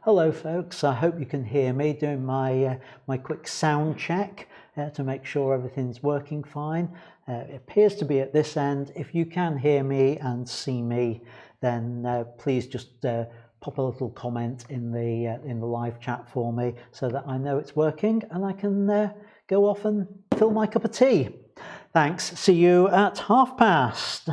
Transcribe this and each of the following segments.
Hello folks, I hope you can hear me doing my quick sound check to make sure everything's working fine. It appears to be at this end. If you can hear me and see me, then please just pop a little comment in the live chat for me so that I know it's working and I can go off and fill my cup of tea. Thanks, see you at past.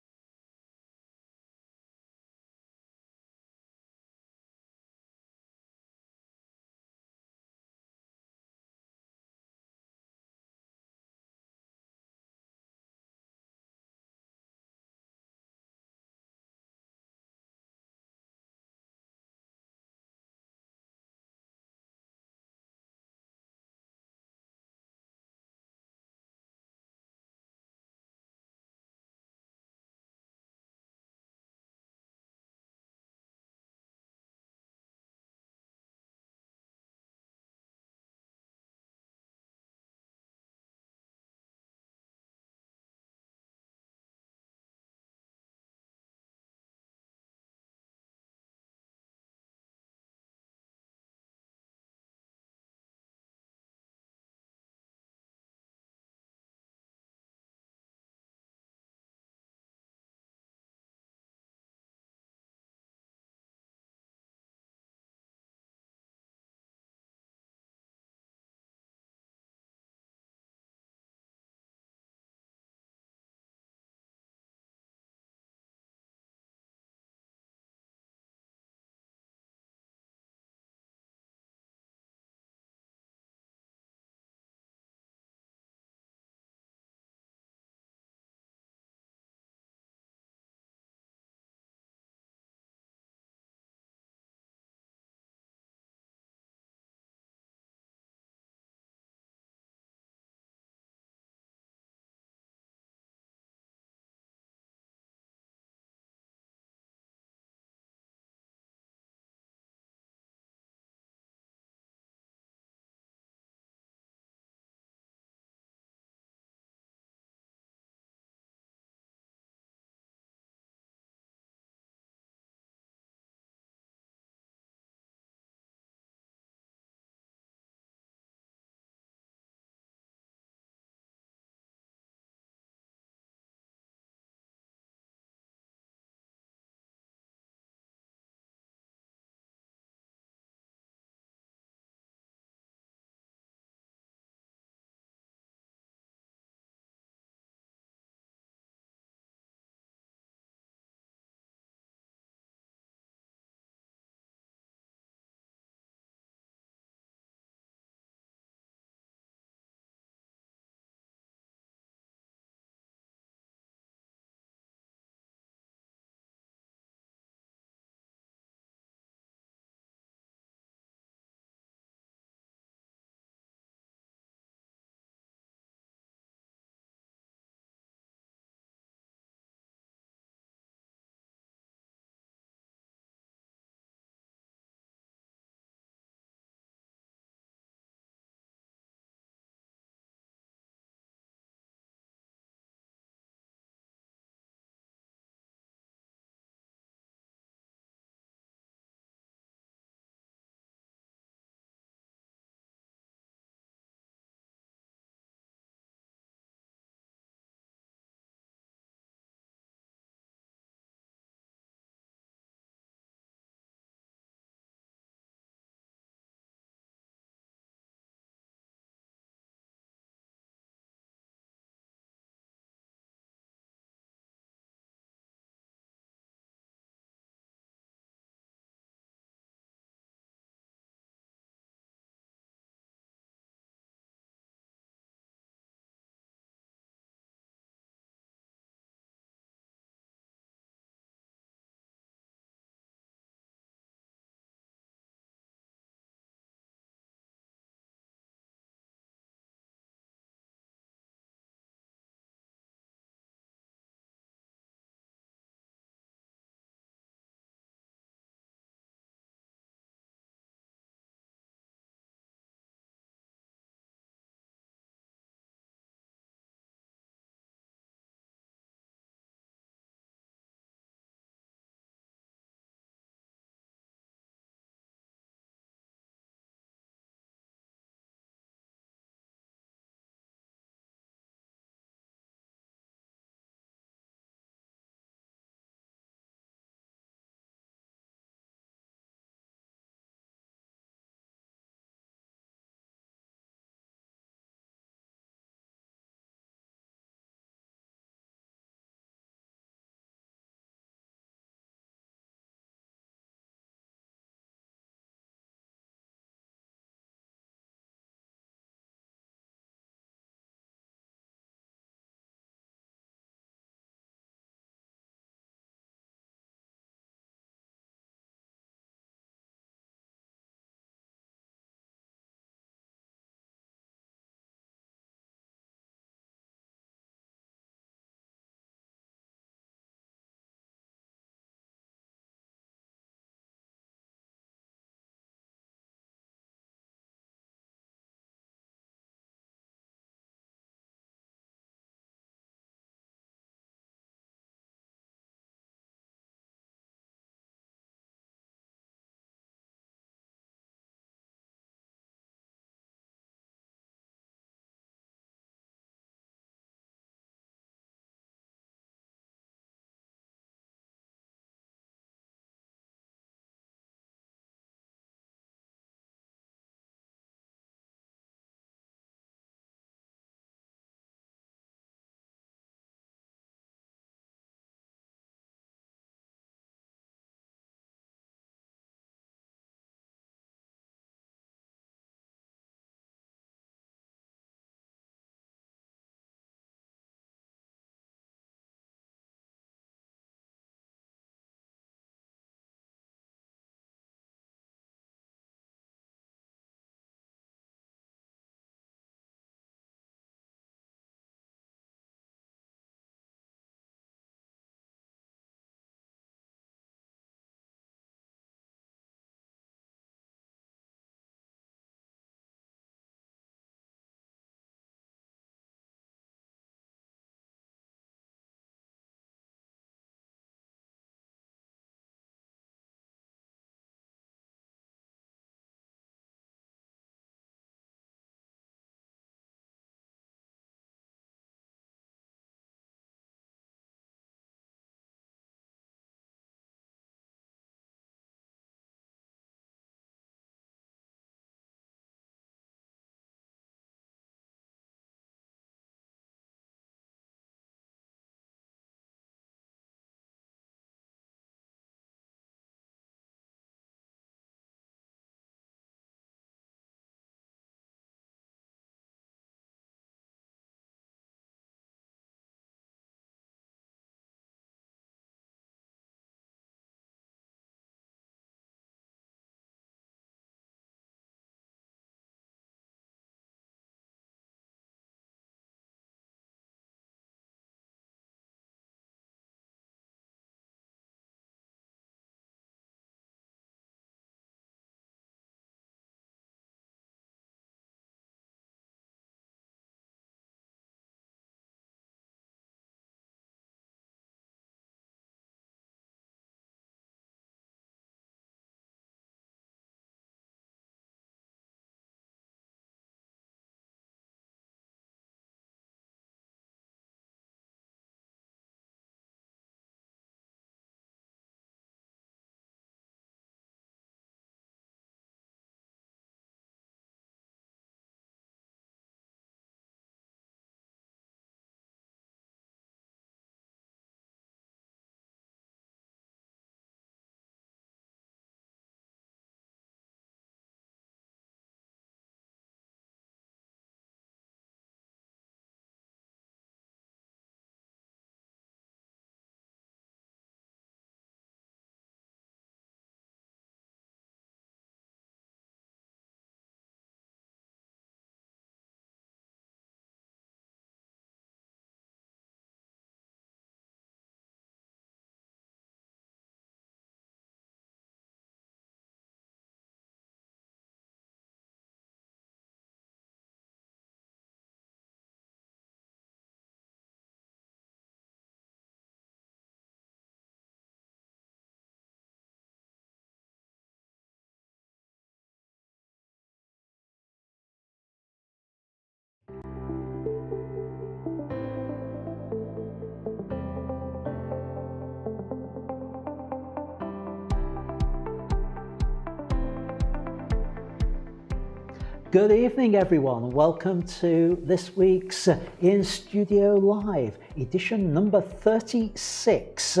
Good evening, everyone. Welcome to this week's In Studio Live, edition number 36,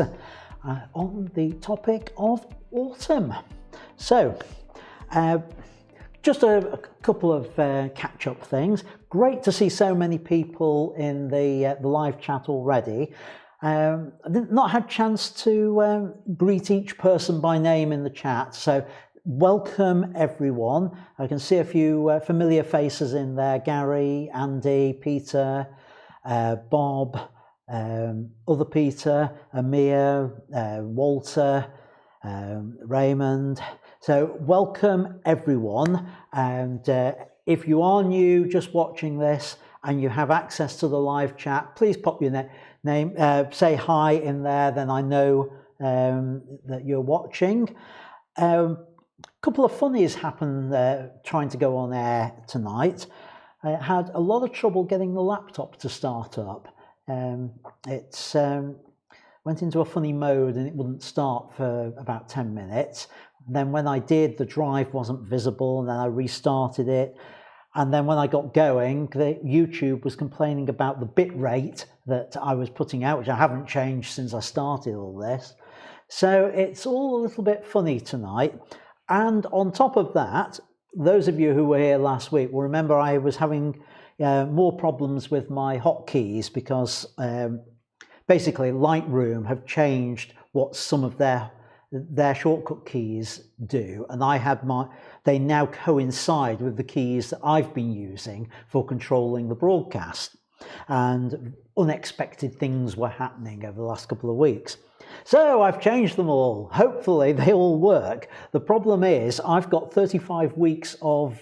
on the topic of autumn. So, just a couple of catch-up things. Great to see so many people in the live chat already. I did not had a chance to greet each person by name in the chat, so welcome everyone. I can see a few familiar faces in there: Gary, Andy, Peter, Bob, other Peter, Amir, Walter, Raymond. So welcome everyone, and if you are new just watching this and you have access to the live chat, please pop your name, say hi in there, then I know that you're watching. Couple of funnies happened trying to go on air tonight. I had a lot of trouble getting the laptop to start up. It went into a funny mode and it wouldn't start for about 10 minutes. And then when I did, the drive wasn't visible, and then I restarted it. And then when I got going, YouTube was complaining about the bit rate that I was putting out, which I haven't changed since I started all this. So it's all a little bit funny tonight. And on top of that, those of you who were here last week will remember I was having more problems with my hotkeys because basically Lightroom have changed what some of their shortcut keys do, and they now coincide with the keys that I've been using for controlling the broadcast, and unexpected things were happening over the last couple of weeks. So I've changed them all. Hopefully they all work. The problem is I've got 35 weeks of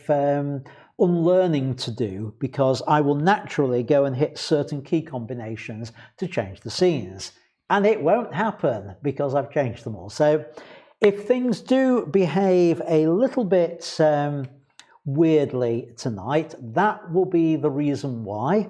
unlearning to do, because I will naturally go and hit certain key combinations to change the scenes, and it won't happen because I've changed them all. So if things do behave a little bit weirdly tonight, that will be the reason why.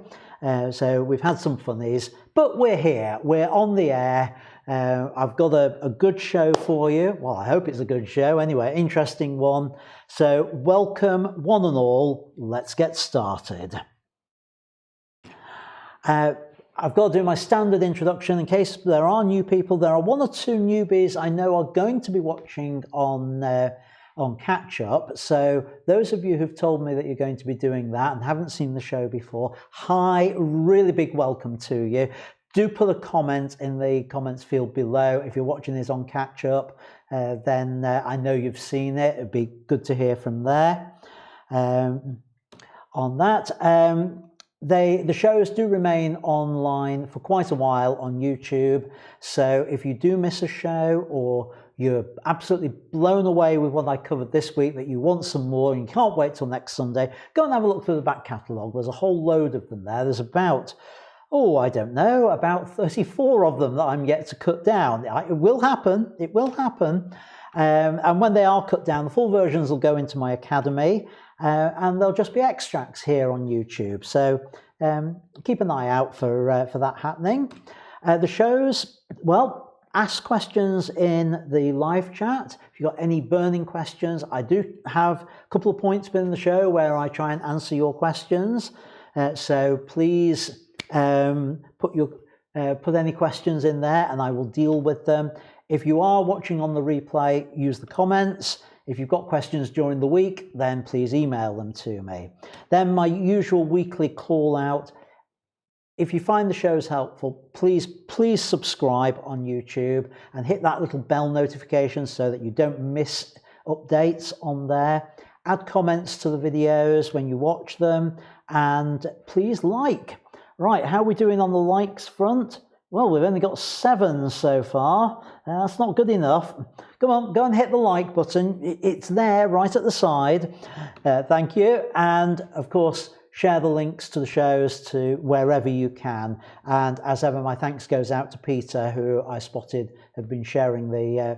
So we've had some funnies, but we're here, we're on the air. I've got a good show for you. Well, I hope it's a good show. Anyway, interesting one. So welcome one and all. Let's get started. I've got to do my standard introduction in case there are new people. There are one or two newbies I know are going to be watching on catch up. So those of you who've told me that you're going to be doing that and haven't seen the show before, hi, really big welcome to you. Do put a comment in the comments field below. If you're watching this on catch up, then I know you've seen it. It'd be good to hear from there. On that, the shows do remain online for quite a while on YouTube. So if you do miss a show, or you're absolutely blown away with what I covered this week, that you want some more and you can't wait till next Sunday, go and have a look through the back catalogue. There's a whole load of them there. There's about, I don't know, about 34 of them that I'm yet to cut down. It will happen. It will happen. And when they are cut down, the full versions will go into my academy, and they'll just be extracts here on YouTube. So keep an eye out for that happening. The shows, well, ask questions in the live chat. If you've got any burning questions, I do have a couple of points within the show where I try and answer your questions. So please put any questions in there and I will deal with them. If you are watching on the replay, use the comments. If you've got questions during the week, then please email them to me. Then my usual weekly call out. If you find the shows helpful, please subscribe on YouTube and hit that little bell notification so that you don't miss updates on there. Add comments to the videos when you watch them, and please like. Right, how are we doing on the likes front? Well, we've only got 7 so far. That's not good enough. Come on, go and hit the like button. It's there right at the side. Thank you. And of course, share the links to the shows to wherever you can. And as ever, my thanks goes out to Peter, who I spotted had been sharing the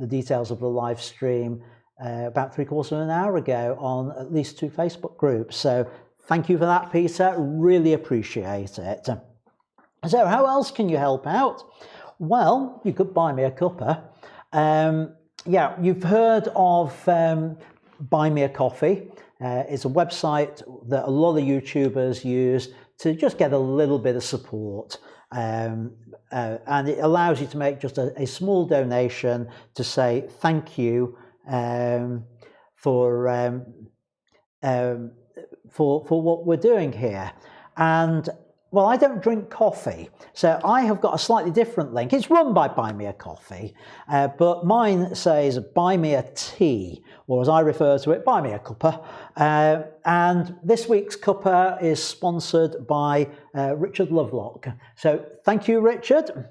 details of the live stream about 3/4 of an hour ago on at least 2 Facebook groups. So thank you for that, Peter. Really appreciate it. So how else can you help out? Well, you could buy me a cuppa. Yeah, you've heard of BuyMeACoffee. It's a website that a lot of YouTubers use to just get a little bit of support. And it allows you to make just a small donation to say thank you for what we're doing here. And well, I don't drink coffee, so I have got a slightly different link. It's run by BuyMeACoffee, but mine says buy me a tea, or as I refer to it, buy me a cuppa. And this week's cuppa is sponsored by Richard Lovelock. So thank you, Richard.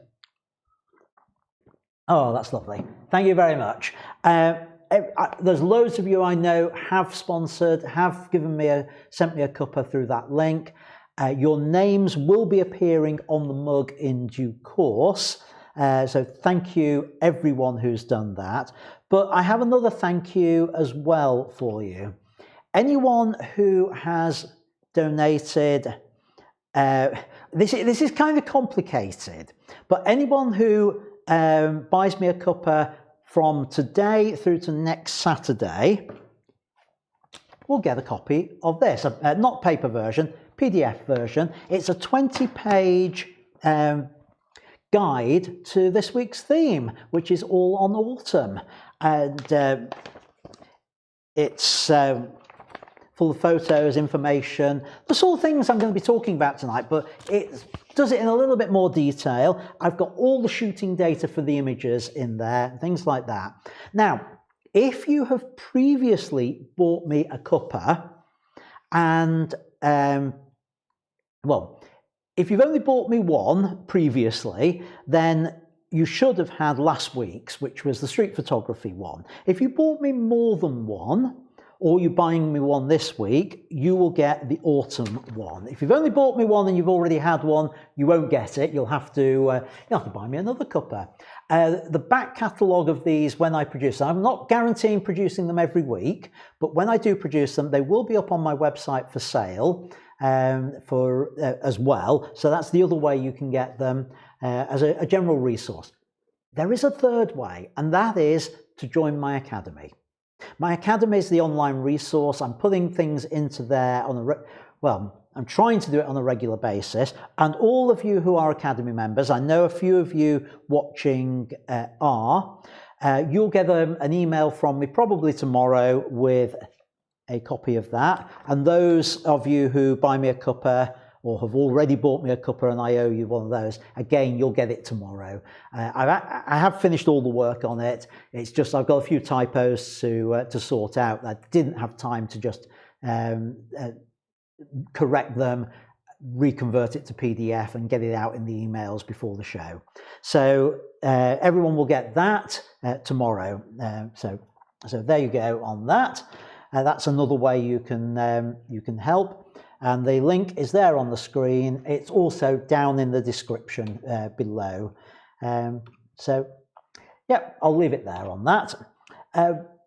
Oh, that's lovely. Thank you very much. There's loads of you I know have sponsored, have sent me a cuppa through that link. Your names will be appearing on the mug in due course. So thank you everyone who's done that. But I have another thank you as well for you. Anyone who has donated, this is kind of complicated, but anyone who buys me a cuppa from today through to next Saturday will get a copy of this, not paper version, PDF version. It's a 20-page guide to this week's theme, which is all on autumn, and it's full of photos, information, the sort of things I'm going to be talking about tonight, but it does it in a little bit more detail. I've got all the shooting data for the images in there, things like that. Now, if you have previously bought me a cuppa, and well, if you've only bought me one previously, then you should have had last week's, which was the street photography one. If you bought me more than one, or you're buying me one this week, you will get the autumn one. If you've only bought me one and you've already had one, you won't get it. You'll have to buy me another cuppa. The back catalogue of these, when I produce them, I'm not guaranteeing producing them every week, but when I do produce them, they will be up on my website for sale as well. So that's the other way you can get them as a general resource. There is a third way, and that is to join my academy. My academy is the online resource. I'm putting things into there I'm trying to do it on a regular basis. And all of you who are academy members, I know a few of you watching are, you'll get an email from me probably tomorrow with a copy of that. And those of you who buy me a cuppa or have already bought me a cuppa and I owe you one of those, again, you'll get it tomorrow. I have finished all the work on it. It's just I've got a few typos to sort out. I didn't have time to just correct them, reconvert it to PDF and get it out in the emails before the show. So everyone will get that tomorrow. So there you go on that. That's another way you can help. And the link is there on the screen. It's also down in the description below. So, yeah, I'll leave it there on that.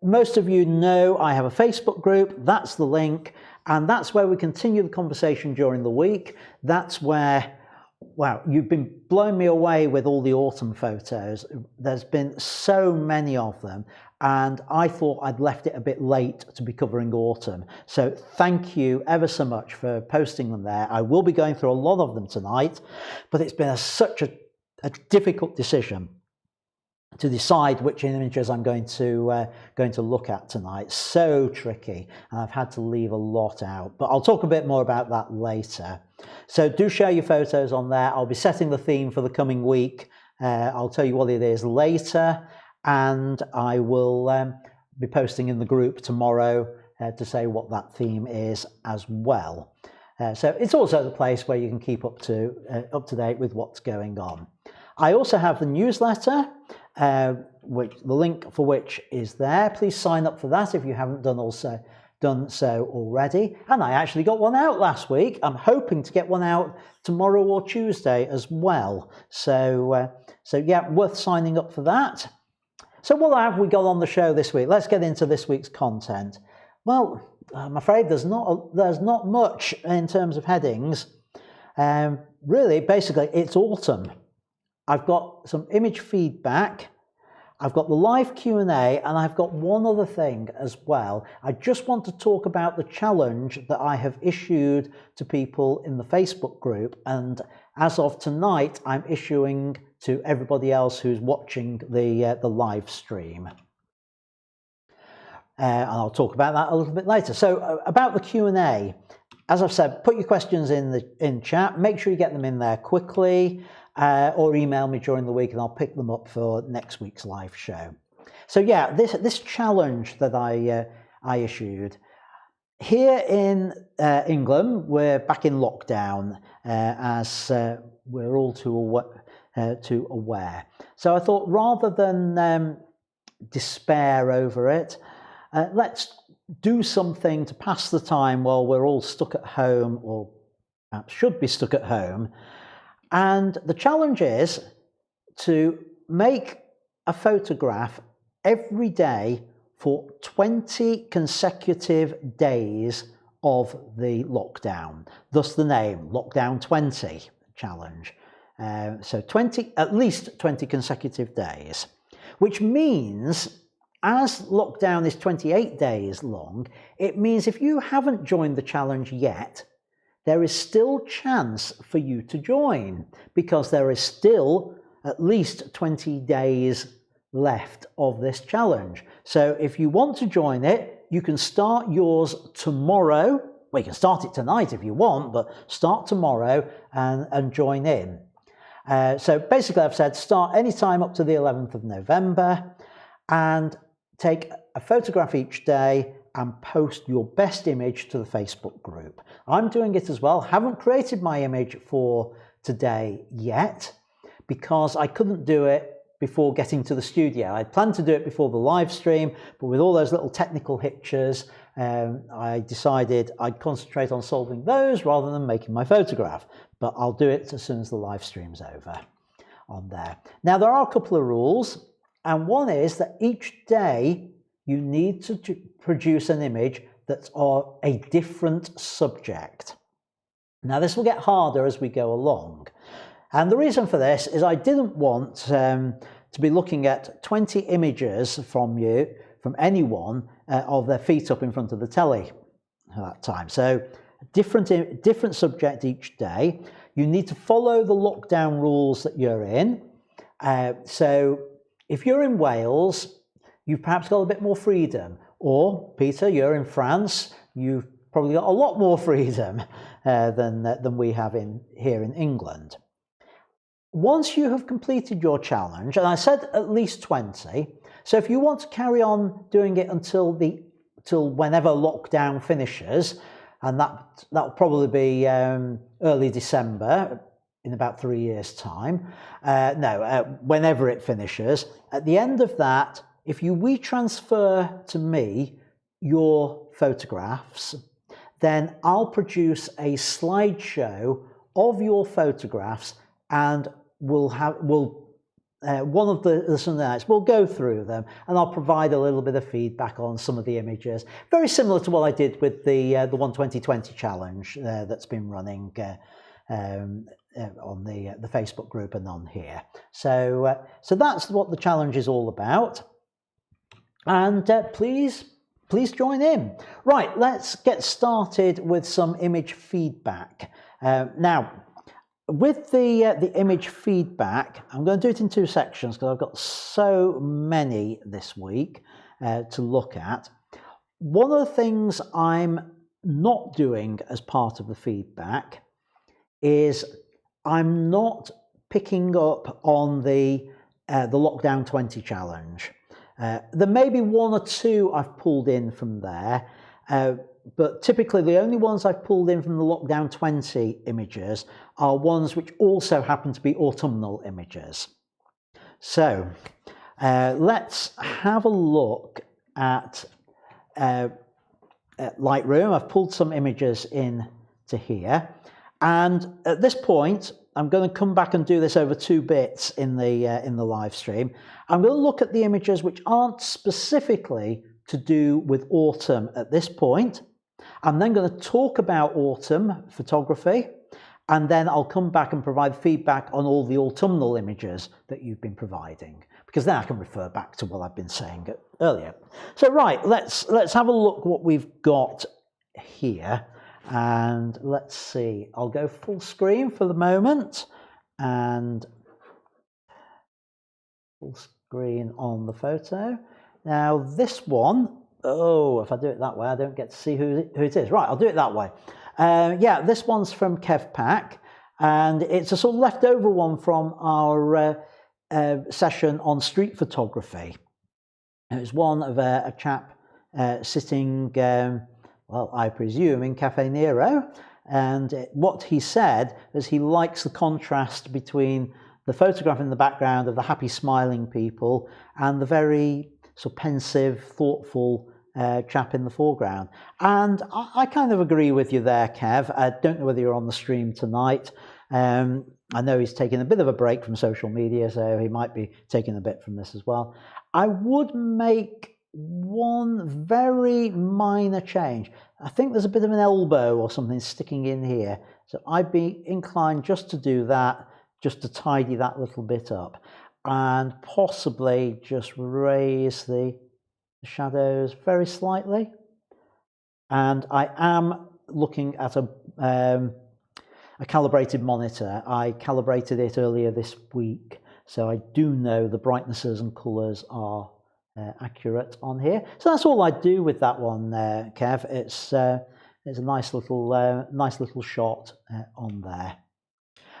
Most of you know I have a Facebook group. That's the link. And that's where we continue the conversation during the week. That's where, wow, you've been blowing me away with all the autumn photos. There's been so many of them. And I thought I'd left it a bit late to be covering autumn. So thank you ever so much for posting them there. I will be going through a lot of them tonight, but it's been such a difficult decision to decide which images I'm going to look at tonight. So tricky, and I've had to leave a lot out, but I'll talk a bit more about that later. So do share your photos on there. I'll be setting the theme for the coming week. I'll tell you what it is later. And I will be posting in the group tomorrow to say what that theme is as well. So it's also the place where you can keep up to date with what's going on. I also have the newsletter, which the link for which is there. Please sign up for that if you haven't done so already. And I actually got one out last week. I'm hoping to get one out tomorrow or Tuesday as well. So yeah, worth signing up for that. So what have we got on the show this week? Let's get into this week's content. Well, I'm afraid there's not much in terms of headings. Really, basically, it's autumn. I've got some image feedback. I've got the live Q&A, and I've got one other thing as well. I just want to talk about the challenge that I have issued to people in the Facebook group, and as of tonight I'm issuing to everybody else who's watching the live stream. And I'll talk about that a little bit later. So about the Q&A, as I've said, put your questions in chat. Make sure you get them in there quickly, or email me during the week and I'll pick them up for next week's live show. So yeah, this challenge that I issued. Here in England, we're back in lockdown, as we're all too aware. So I thought, rather than despair over it, let's do something to pass the time while we're all stuck at home, or perhaps should be stuck at home. And the challenge is to make a photograph every day for 20 consecutive days of the lockdown. Thus the name, Lockdown 20 Challenge. So at least 20 consecutive days, which means, as lockdown is 28 days long, it means if you haven't joined the challenge yet, there is still chance for you to join, because there is still at least 20 days left of this challenge. So if you want to join it, you can start yours tomorrow. Well, you can start it tonight if you want, but start tomorrow and join in. So basically I've said start anytime up to the 11th of November and take a photograph each day and post your best image to the Facebook group. I'm doing it as well. Haven't created my image for today yet because I couldn't do it before getting to the studio. I planned to do it before the live stream, but with all those little technical hitches, I decided I'd concentrate on solving those rather than making my photograph. But I'll do it as soon as the live stream's over on there. Now, there are a couple of rules, and one is that each day you need to produce an image that's of a different subject. Now, this will get harder as we go along. And the reason for this is I didn't want to be looking at 20 images from anyone of their feet up in front of the telly at that time. So different subject each day. You need to follow the lockdown rules that you're in. So if you're in Wales, you've perhaps got a bit more freedom. Or, Peter, you're in France, you've probably got a lot more freedom than we have here in England. Once you have completed your challenge, and I said at least 20, so if you want to carry on doing it until whenever lockdown finishes, and that'll probably be early December, in about 3 years' time, whenever it finishes, at the end of that, if you WeTransfer to me your photographs, then I'll produce a slideshow of your photographs, and one of the Sunday nights we'll go through them, and I'll provide a little bit of feedback on some of the images, very similar to what I did with the 12020 challenge that's been running on the Facebook group and on here. So that's what the challenge is all about. And please join in. Right, let's get started with some image feedback. Now, with the image feedback, I'm going to do it in two sections because I've got so many this week to look at. One of the things I'm not doing as part of the feedback is I'm not picking up on the Lockdown 20 challenge. There may be one or two I've pulled in from there, but typically the only ones I've pulled in from the Lockdown 20 images are ones which also happen to be autumnal images. So let's have a look at Lightroom. I've pulled some images in to here, and at this point I'm going to come back and do this over 2 bits in the live stream. I'm going to look at the images which aren't specifically to do with autumn at this point. I'm then going to talk about autumn photography, and then I'll come back and provide feedback on all the autumnal images that you've been providing. because then I can refer back to what I've been saying earlier. So right, let's have a look what we've got here, and let's see. I'll go full screen for the moment, and full screen on the photo. Now this one, oh, if I do it that way, I don't get to see who it is. Right, I'll do it that way. Yeah, this one's from Kev Pack, and it's a sort of leftover one from our session on street photography. It was one of a chap sitting, well, I presume in Cafe Nero, and what he said is he likes the contrast between the photograph in the background of the happy smiling people and the very sort of pensive, thoughtful chap in the foreground. And I kind of agree with you there, Kev. I don't know whether you're on the stream tonight. I know he's taking a bit of a break from social media, so he might be taking a bit from this as well. I would make one very minor change. I think there's a bit of an elbow or something sticking in here. So I'd be inclined just to do that, just to tidy that little bit up, and possibly just raise the shadows very slightly. And I am looking at a calibrated monitor. I calibrated it earlier this week, so I do know the brightnesses and colours are accurate on here. So that's all I do with that one, Kev. It's a nice little shot on there.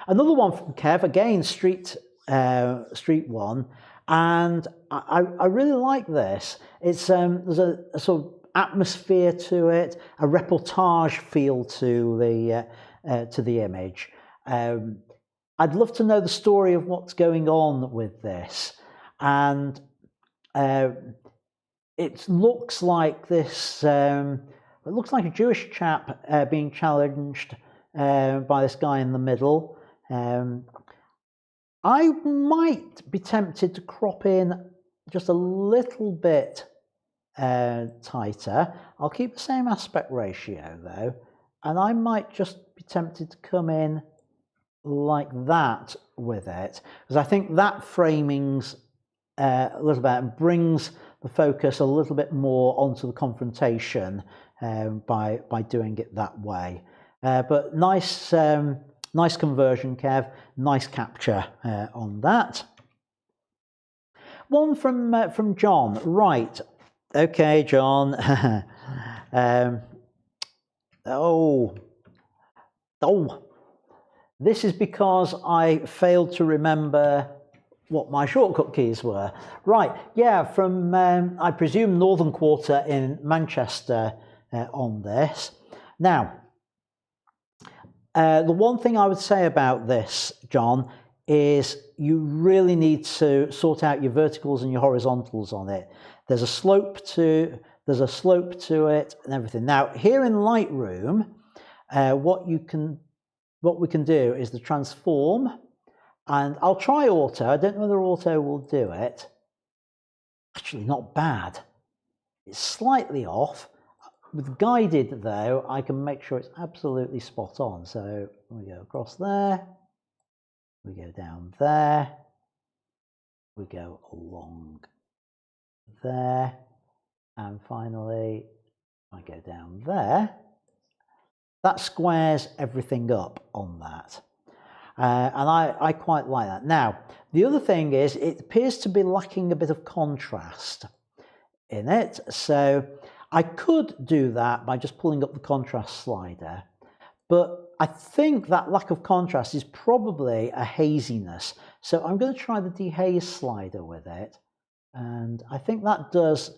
Another one from Kev, again street one, and I really like this. It's there's a sort of atmosphere to it, a reportage feel to the image. I'd love to know the story of what's going on with this, and it looks like this. It looks like a Jewish chap being challenged by this guy in the middle. I might be tempted to crop in just a little bit tighter. I'll keep the same aspect ratio though, and I might just be tempted to come in like that with it, because I think that framing's a little bit and brings the focus a little bit more onto the confrontation by doing it that way. But nice nice conversion, Kev. Nice capture on that. One from John. Right. Okay, John. Oh. This is because I failed to remember what my shortcut keys were. Right. Yeah, from I presume Northern Quarter in Manchester on this. Now, the one thing I would say about this, John, is you really need to sort out your verticals and your horizontals on it. There's a slope to it and everything. Now, here in Lightroom, what we can do is the transform, and I'll try auto. I don't know whether auto will do it. Actually, not bad. It's slightly off. With guided though, I can make sure it's absolutely spot on. So we go across there, we go down there, we go along there, and finally I go down there. That squares everything up on that. And I quite like that. Now, the other thing is it appears to be lacking a bit of contrast in it. So I could do that by just pulling up the contrast slider, but I think that lack of contrast is probably a haziness. So I'm going to try the dehaze slider with it, and I think that does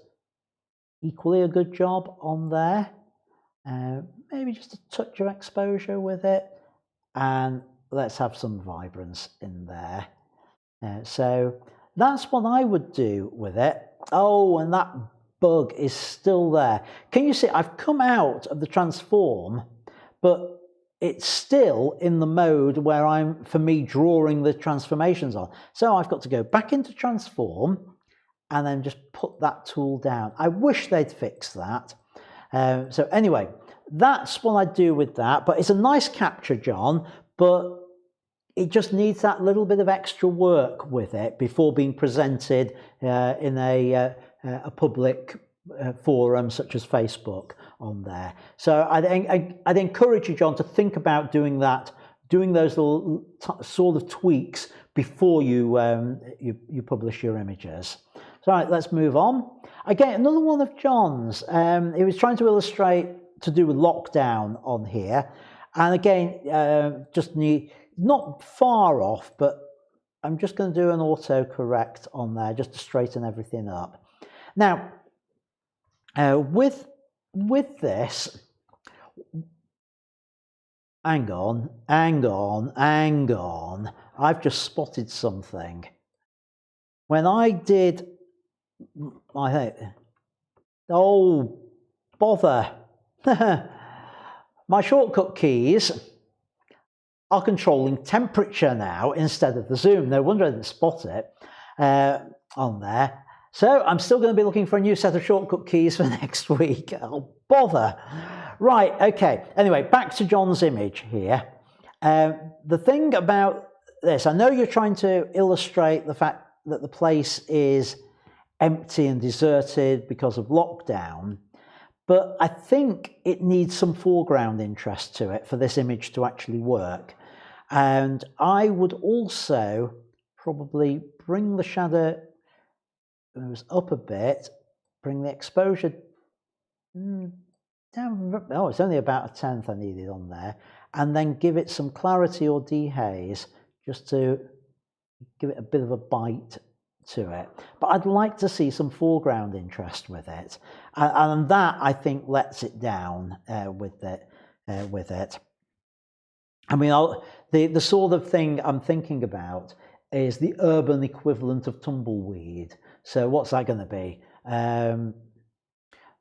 equally a good job on there. Maybe just a touch of exposure with it, and let's have some vibrance in there. So that's what I would do with it. Oh, and that bug is still there. Can you see I've come out of the transform, but it's still in the mode where I'm, for me, drawing the transformations on. So I've got to go back into transform and then just put that tool down. I wish they'd fix that. So anyway, that's what I do with that. But it's a nice capture, John, but it just needs that little bit of extra work with it before being presented in a public forum such as Facebook on there. So I'd encourage you, John, to think about doing that, doing those little sort of tweaks before you publish your images. So right, let's move on. Again, another one of John's. He was trying to illustrate to do with lockdown on here, and again, just not far off, but I'm just going to do an autocorrect on there just to straighten everything up. Now, with this, hang on, I've just spotted something. When I did oh bother, my shortcut keys are controlling temperature now instead of the zoom. No wonder I didn't spot it on there. So I'm still going to be looking for a new set of shortcut keys for next week. Oh, bother. Right, okay. Anyway, back to John's image here. The thing about this, I know you're trying to illustrate the fact that the place is empty and deserted because of lockdown, but I think it needs some foreground interest to it for this image to actually work. And I would also probably bring the shadow up a bit, bring the exposure down. Oh, it's only about a tenth I needed on there, and then give it some clarity or dehaze just to give it a bit of a bite to it. But I'd like to see some foreground interest with it, and that I think lets it down with it. I mean, the sort of thing I'm thinking about is the urban equivalent of tumbleweed. So what's that going to be? A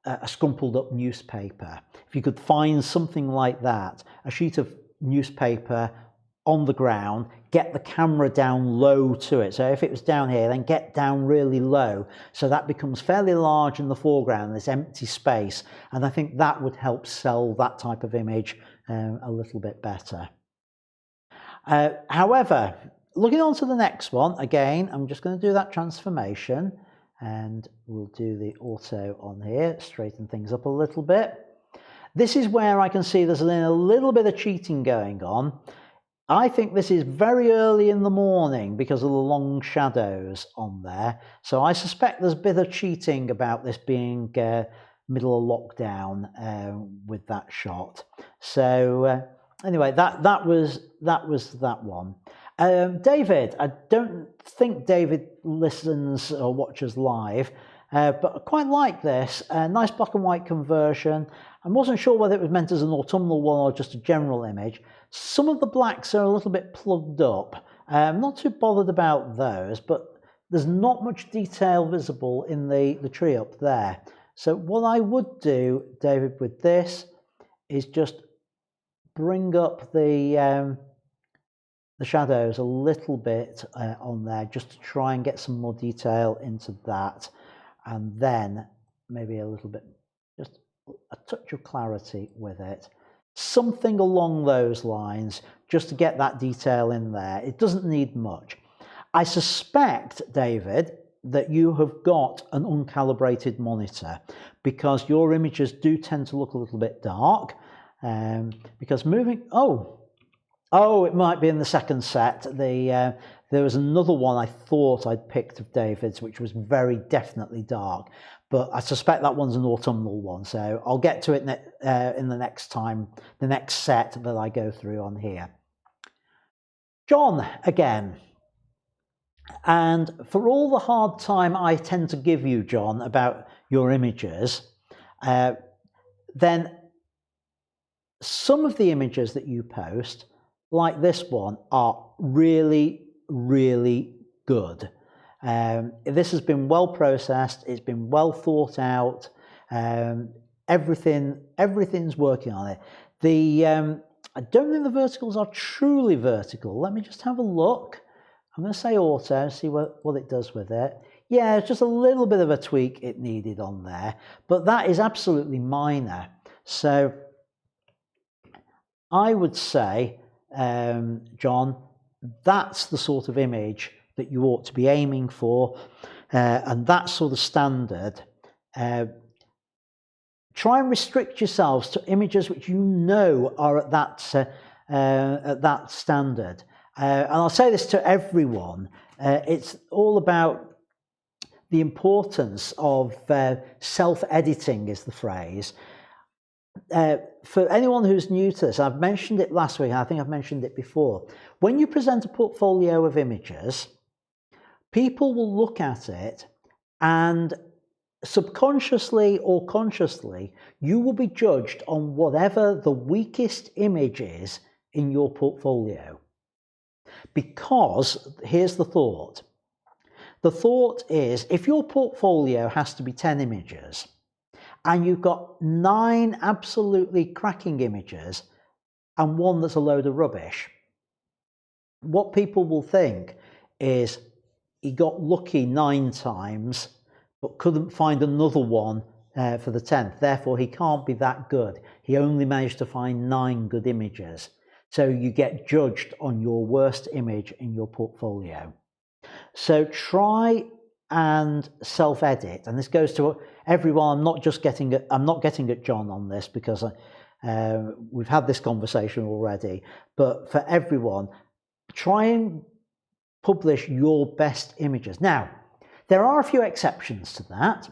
scrumpled up newspaper. If you could find something like that, a sheet of newspaper on the ground, get the camera down low to it. So if it was down here, then get down really low. So that becomes fairly large in the foreground, this empty space. And I think that would help sell that type of image a little bit better. However, looking on to the next one, again, I'm just going to do that transformation, and we'll do the auto on here, straighten things up a little bit. This is where I can see there's a little bit of cheating going on. I think this is very early in the morning because of the long shadows on there. So I suspect there's a bit of cheating about this being middle of lockdown with that shot. So anyway, that was that one. David, I don't think David listens or watches live, but I quite like this. Nice black and white conversion. I wasn't sure whether it was meant as an autumnal one or just a general image. Some of the blacks are a little bit plugged up. I'm not too bothered about those, but there's not much detail visible in the tree up there. So what I would do, David, with this is just bring up the shadows a little bit on there, just to try and get some more detail into that, and then maybe a little bit, just a touch of clarity with it. Something along those lines, just to get that detail in there. It doesn't need much. I suspect, David, that you have got an uncalibrated monitor, because your images do tend to look a little bit dark, because moving, oh, it might be in the second set. There was another one I thought I'd picked of David's, which was very definitely dark, but I suspect that one's an autumnal one. So I'll get to it in the next set that I go through on here. John, again. And for all the hard time I tend to give you, John, about your images, then some of the images that you post, like this one, are really, really good. This has been well processed, it's been well thought out, everything's working on it. I don't think the verticals are truly vertical. Let me just have a look. I'm going to say auto, see what it does with it. Yeah, it's just a little bit of a tweak it needed on there, but that is absolutely minor. So I would say, John, that's the sort of image that you ought to be aiming for, and that sort of standard. Try and restrict yourselves to images which you know are at that standard. And I'll say this to everyone, it's all about the importance of self-editing is the phrase. For anyone who's new to this, I've mentioned it last week, I think I've mentioned it before. When you present a portfolio of images, people will look at it and subconsciously or consciously, you will be judged on whatever the weakest image is in your portfolio. Because here's the thought. The thought is, if your portfolio has to be 10 images and you've got 9 absolutely cracking images and 1 that's a load of rubbish, what people will think is he got lucky 9 times but couldn't find another one for the 10th. Therefore, he can't be that good. He only managed to find 9 good images. So you get judged on your worst image in your portfolio. So try and self-edit, and this goes to everyone. I'm not getting at John on this because we've had this conversation already. But for everyone, try and publish your best images. Now, there are a few exceptions to that.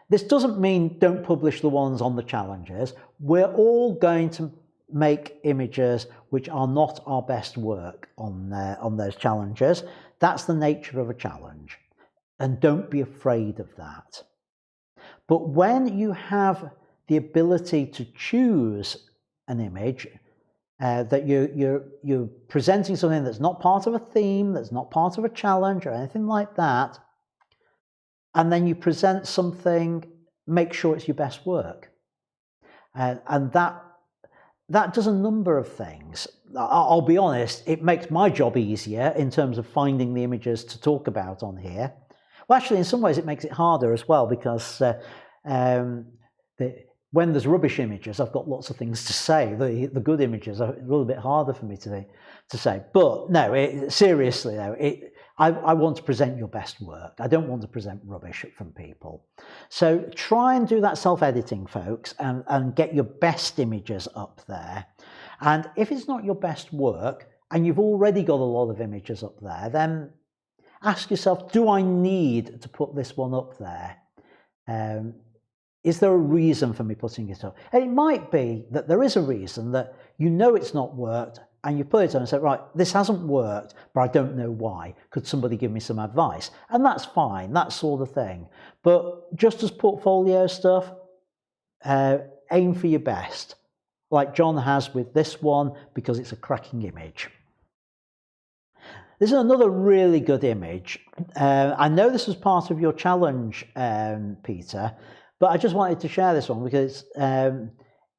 This doesn't mean don't publish the ones on the challenges. We're all going to make images which are not our best work on those challenges. That's the nature of a challenge, and don't be afraid of that. But when you have the ability to choose an image, that you're presenting something that's not part of a theme, that's not part of a challenge or anything like that, and then you present something, make sure it's your best work. And that does a number of things. I'll be honest, it makes my job easier in terms of finding the images to talk about on here. Well, actually, in some ways, it makes it harder as well, because when there's rubbish images, I've got lots of things to say. The good images are a little bit harder for me to say. But no, seriously though, I want to present your best work. I don't want to present rubbish from people. So try and do that self-editing, folks, and get your best images up there. And if it's not your best work, and you've already got a lot of images up there, then ask yourself, do I need to put this one up there? Is there a reason for me putting it up? And it might be that there is a reason, that you know it's not worked, and you put it on and say, right, this hasn't worked, but I don't know why. Could somebody give me some advice? And that's fine, that sort of thing. But just as portfolio stuff, aim for your best, like John has with this one, because it's a cracking image. This is another really good image. I know this was part of your challenge, Peter, but I just wanted to share this one because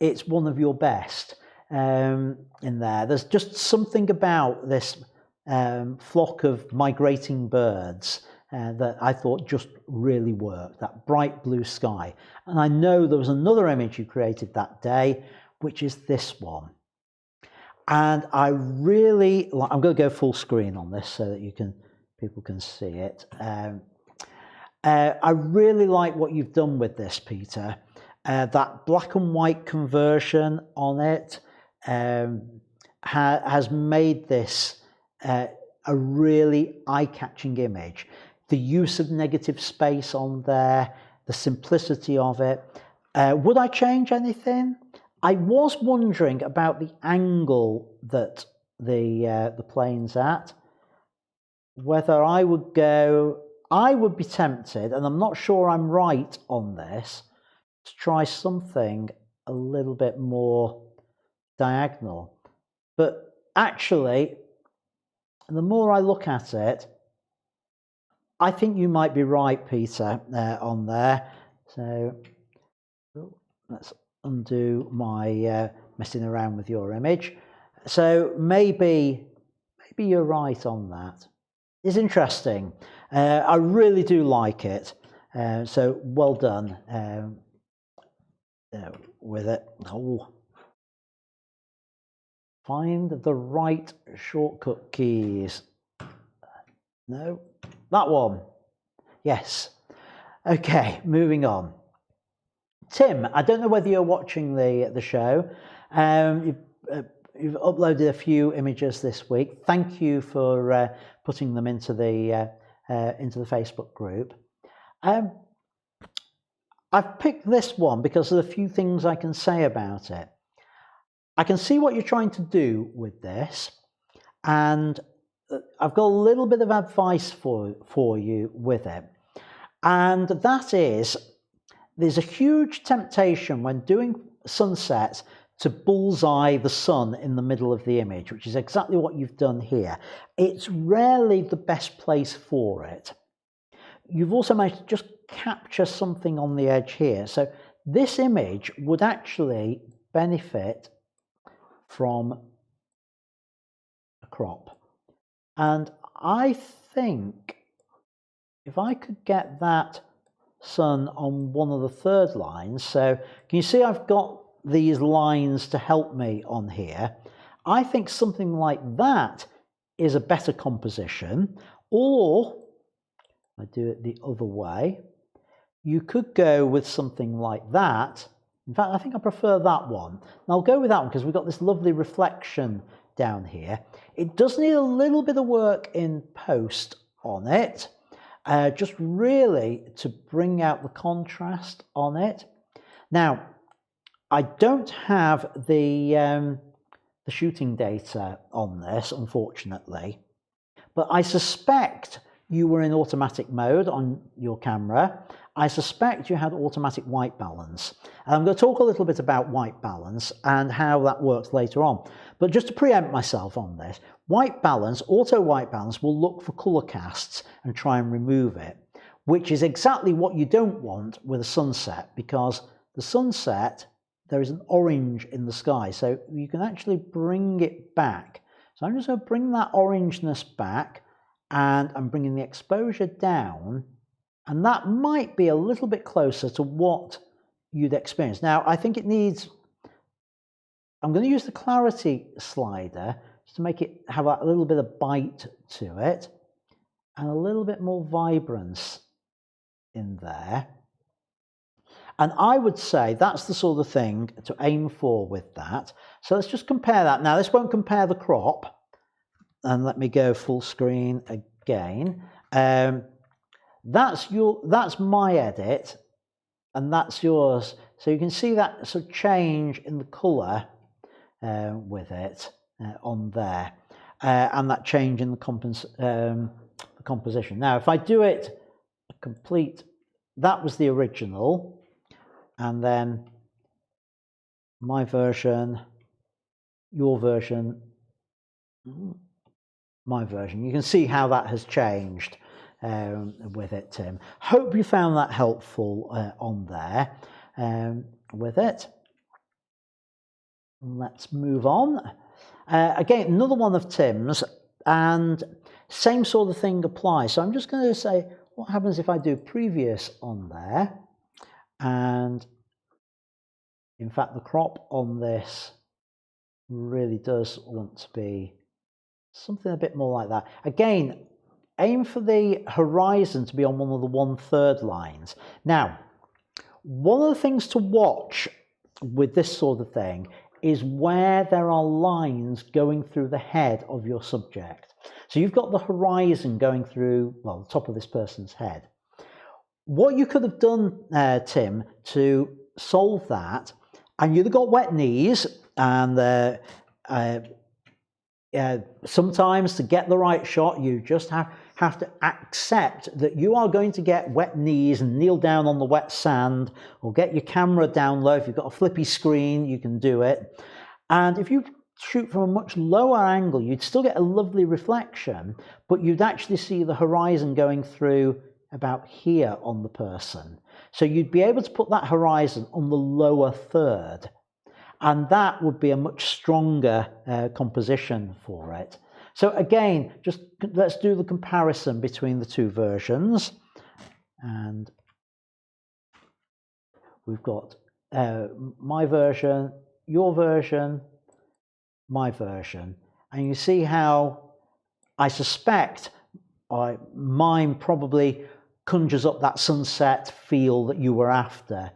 it's one of your best in there. There's just something about this flock of migrating birds that I thought just really worked, that bright blue sky. And I know there was another image you created that day, which is this one. And I really, I'm going to go full screen on this so that people can see it. I really like what you've done with this, Peter. That black and white conversion on it has made this a really eye-catching image. The use of negative space on there, the simplicity of it. Would I change anything? I was wondering about the angle that the plane's at. Whether I would be tempted, and I'm not sure I'm right on this, to try something a little bit more diagonal. But actually, the more I look at it, I think you might be right, Peter, on there. So let's undo my messing around with your image. So maybe you're right on that. It's interesting. I really do like it. So well done with it. Oh. find the right shortcut keys. No, that one. Yes. Okay, moving on. Tim, I don't know whether you're watching the show. You've uploaded a few images this week. Thank you for putting them into the Facebook group. I've picked this one because of the few things I can say about it. I can see what you're trying to do with this, and I've got a little bit of advice for you with it. And that is, there's a huge temptation when doing sunsets to bullseye the sun in the middle of the image, which is exactly what you've done here. It's rarely the best place for it. You've also managed to just capture something on the edge here. So this image would actually benefit from a crop. And I think if I could get that sun on one of the third lines, so can you see I've got these lines to help me on here? I think something like that is a better composition, or I do it the other way. You could go with something like that. In fact, I think I prefer that one. And I'll go with that one because we've got this lovely reflection down here. It does need a little bit of work in post on it, just really to bring out the contrast on it. Now, I don't have the shooting data on this, unfortunately, but I suspect you were in automatic mode on your camera. I suspect you had automatic white balance. And I'm going to talk a little bit about white balance and how that works later on. But just to preempt myself on this, white balance, auto white balance, will look for color casts and try and remove it, which is exactly what you don't want with a sunset, because the sunset, there is an orange in the sky, so you can actually bring it back. So I'm just going to bring that orangeness back, and I'm bringing the exposure down, and that might be a little bit closer to what you'd experience. Now, I think it needs, I'm going to use the clarity slider just to make it have a little bit of bite to it, and a little bit more vibrance in there. And I would say that's the sort of thing to aim for with that. So let's just compare that. Now, this won't compare the crop. And let me go full screen again. That's my edit, and that's yours. So you can see that sort of change in the colour with it on there, and that change in the composition. Now, if I do it complete, that was the original. And then my version, your version, my version. You can see how that has changed with it, Tim. Hope you found that helpful on there with it. Let's move on. Again, another one of Tim's, and same sort of thing applies. So I'm just going to say, what happens if I do previous on there? And in fact, the crop on this really does want to be something a bit more like that. Again, aim for the horizon to be on one of the 1/3 lines. Now, one of the things to watch with this sort of thing is where there are lines going through the head of your subject. So you've got the horizon going through, well, the top of this person's head. What you could have done, Tim, to solve that, and you'd have got wet knees, and sometimes to get the right shot, you just have to accept that you are going to get wet knees and kneel down on the wet sand, or get your camera down low. If you've got a flippy screen, you can do it. And if you shoot from a much lower angle, you'd still get a lovely reflection, but you'd actually see the horizon going through about here on the person. So you'd be able to put that horizon on the lower third, and that would be a much stronger composition for it. So again, just let's do the comparison between the two versions. And we've got my version, your version, my version, and you see how I suspect mine probably conjures up that sunset feel that you were after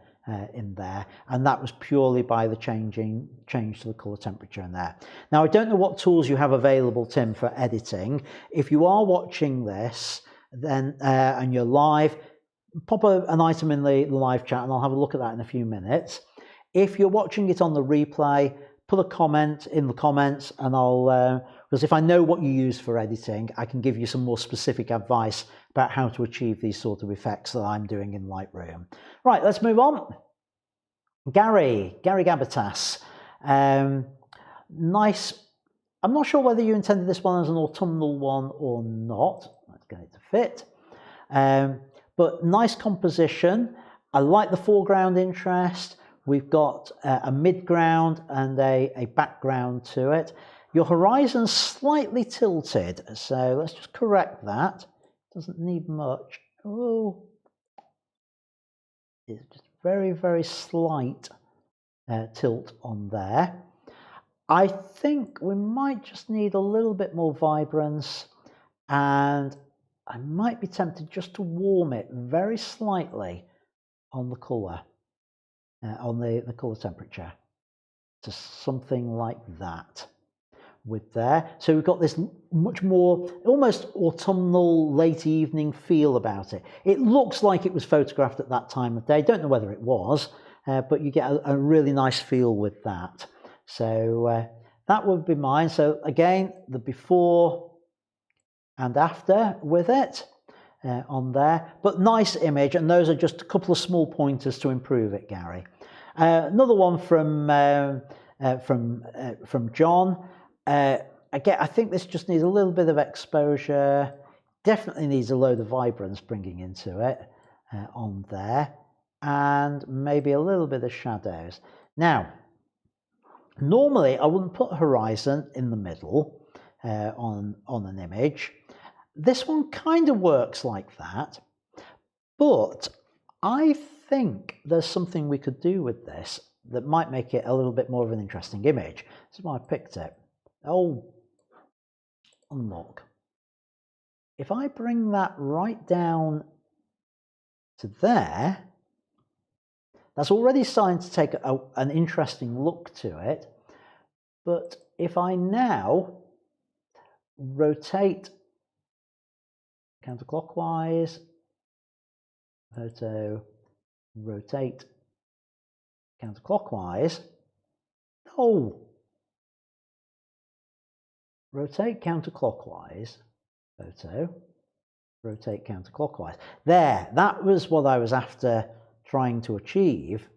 in there, and that was purely by the change to the color temperature in there. Now, I don't know what tools you have available, Tim, for editing. If you are watching this then and you're live, pop an item in the live chat and I'll have a look at that in a few minutes. If you're watching it on the replay, put a comment in the comments and I'll because if I know what you use for editing, I can give you some more specific advice about how to achieve these sort of effects that I'm doing in Lightroom. Right, let's move on. Gary Gabatas. Nice. I'm not sure whether you intended this one as an autumnal one or not. Let's get it to fit. But nice composition. I like the foreground interest. We've got a midground and a background to it. Your horizon's slightly tilted, so let's just correct that. Doesn't need much. Oh, it's just very, very slight tilt on there. I think we might just need a little bit more vibrance, and I might be tempted just to warm it very slightly on the colour, on the colour temperature, to something like that. With there, so we've got this much more almost autumnal late evening feel about it. It looks like it was photographed at that time of day. Don't know whether it was, but you get a really nice feel with that. So that would be mine. So again, the before and after with it on there, but nice image, and those are just a couple of small pointers to improve it, Gary. Another one from John. Again, I think this just needs a little bit of exposure, definitely needs a load of vibrance bringing into it on there, and maybe a little bit of shadows. Now, normally I wouldn't put horizon in the middle on an image. This one kind of works like that, but I think there's something we could do with this that might make it a little bit more of an interesting image. This is why I picked it. Oh, unlock. If I bring that right down to there, that's already starting to take an interesting look to it. But if I now rotate counterclockwise, photo, rotate counterclockwise, oh, rotate counterclockwise, photo, rotate counterclockwise. There, that was what I was after trying to achieve,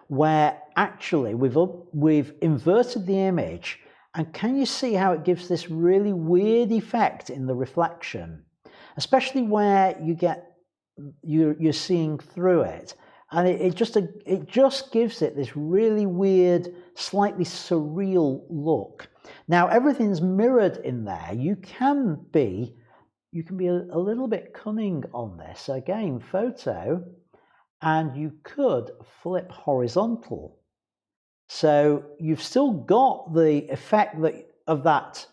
where actually we've inverted the image, and can you see how it gives this really weird effect in the reflection, especially where you're seeing through it, and it just gives it this really weird, slightly surreal look. Now everything's mirrored in there. You can be a little bit cunning on this. So again, photo, and you could flip horizontal. So you've still got the effect of that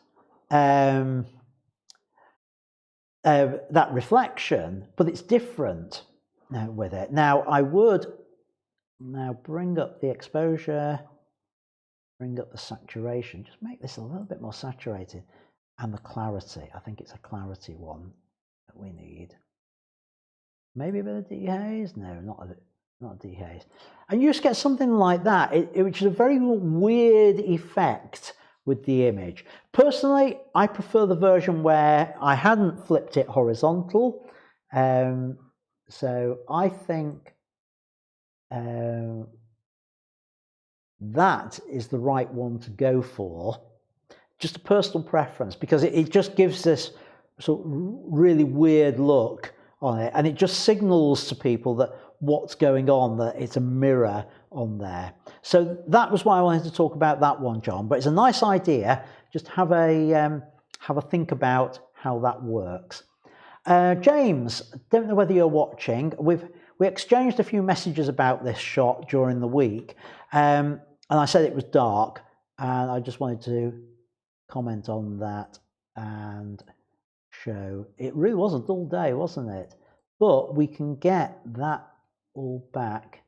reflection, but it's different now with it. Now I would bring up the exposure, bring up the saturation, just make this a little bit more saturated, and the clarity. I think it's a clarity one that we need. Maybe a bit of dehaze? No, not dehaze. And you just get something like that, which is a very weird effect with the image. Personally, I prefer the version where I hadn't flipped it horizontal. So I think that is the right one to go for. Just a personal preference, because it just gives this sort of really weird look on it, and it just signals to people that what's going on, that it's a mirror on there. So that was why I wanted to talk about that one, John, but it's a nice idea. Just have a think about how that works. James, don't know whether you're watching. We exchanged a few messages about this shot during the week, and I said it was dark, and I just wanted to comment on that and show it really was a dull day, wasn't it? But we can get that all back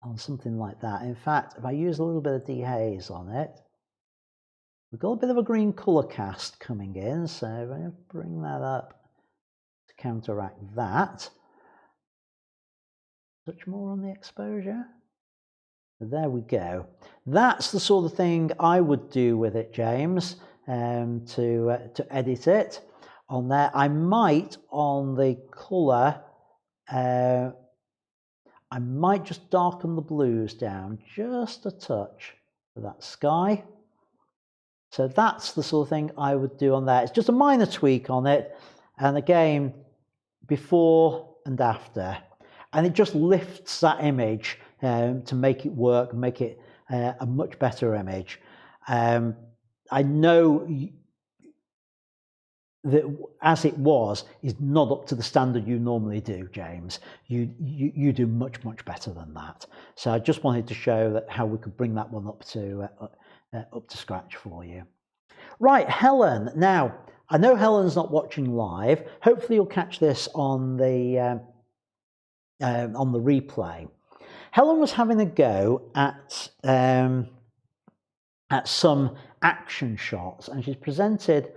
on something like that. In fact, if I use a little bit of dehaze on it, we've got a bit of a green color cast coming in, so I'm going to bring that up to counteract that. Touch more on the exposure. So there we go. That's the sort of thing I would do with it, James, to edit it on there. I might, on the color, I might just darken the blues down just a touch for that sky. So that's the sort of thing I would do on there. It's just a minor tweak on it, and again, before and after, and it just lifts that image to make it work, make it a much better image. I know that as it was is not up to the standard you normally do, James. You do much better than that. So I just wanted to show that how we could bring that one up to scratch for you. Right, Helen. Now I know Helen's not watching live. Hopefully you'll catch this on the replay. Helen was having a go at some action shots, and she's presented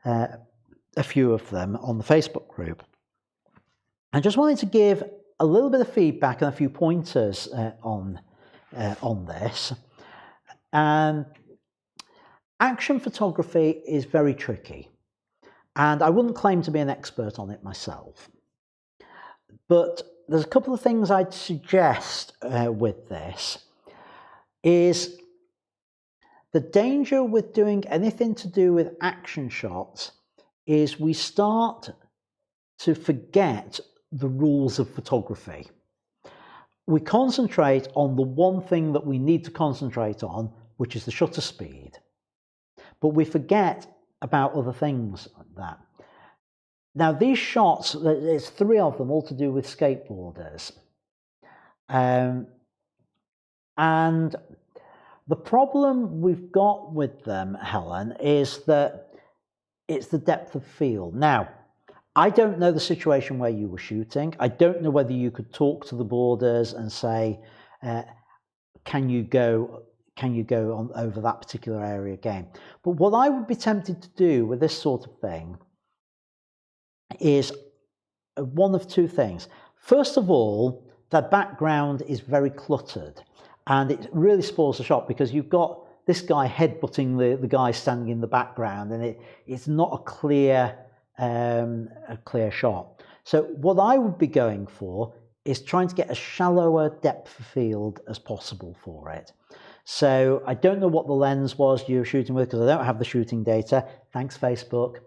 a few of them on the Facebook group. I just wanted to give a little bit of feedback and a few pointers on this. Action photography is very tricky, and I wouldn't claim to be an expert on it myself. But there's a couple of things I'd suggest with this. Is the danger with doing anything to do with action shots is we start to forget the rules of photography. We concentrate on the one thing that we need to concentrate on, which is the shutter speed. But we forget about other things like that. Now these shots, there's 3 of them, all to do with skateboarders. And the problem we've got with them, Helen, is that it's the depth of field. Now, I don't know the situation where you were shooting. I don't know whether you could talk to the boarders and say, can you go on over that particular area again? But what I would be tempted to do with this sort of thing is one of 2 things. First of all, the background is very cluttered, and it really spoils the shot because you've got this guy headbutting the guy standing in the background, and it's not a clear shot. So what I would be going for is trying to get a shallower depth of field as possible for it. So I don't know what the lens was you were shooting with because I don't have the shooting data. Thanks, Facebook.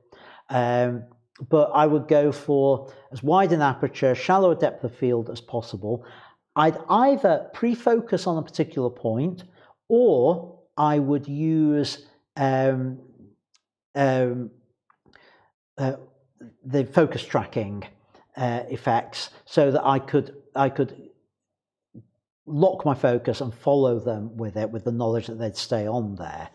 But I would go for as wide an aperture, shallower depth of field as possible. I'd either pre-focus on a particular point, or I would use the focus tracking effects so that I could lock my focus and follow them with it, with the knowledge that they'd stay on there.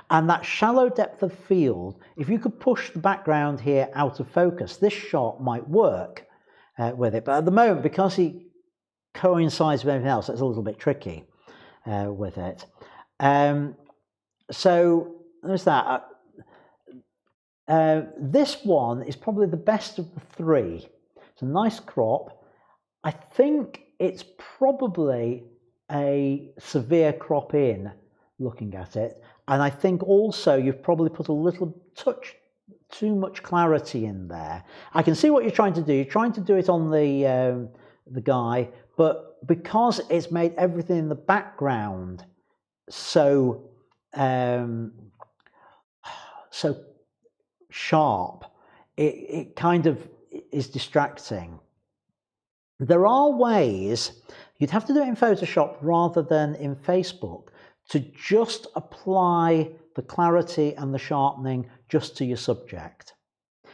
And that shallow depth of field, if you could push the background here out of focus, this shot might work with it. But at the moment, because he coincides with everything else, it's a little bit tricky with it. So there's that. This one is probably the best of the 3. It's a nice crop. I think it's probably a severe crop in looking at it. And I think also you've probably put a little touch too much clarity in there. I can see what you're trying to do. You're trying to do it on the guy, but because it's made everything in the background so sharp, it kind of is distracting. There are ways, you'd have to do it in Photoshop rather than in Facebook, to just apply the clarity and the sharpening just to your subject.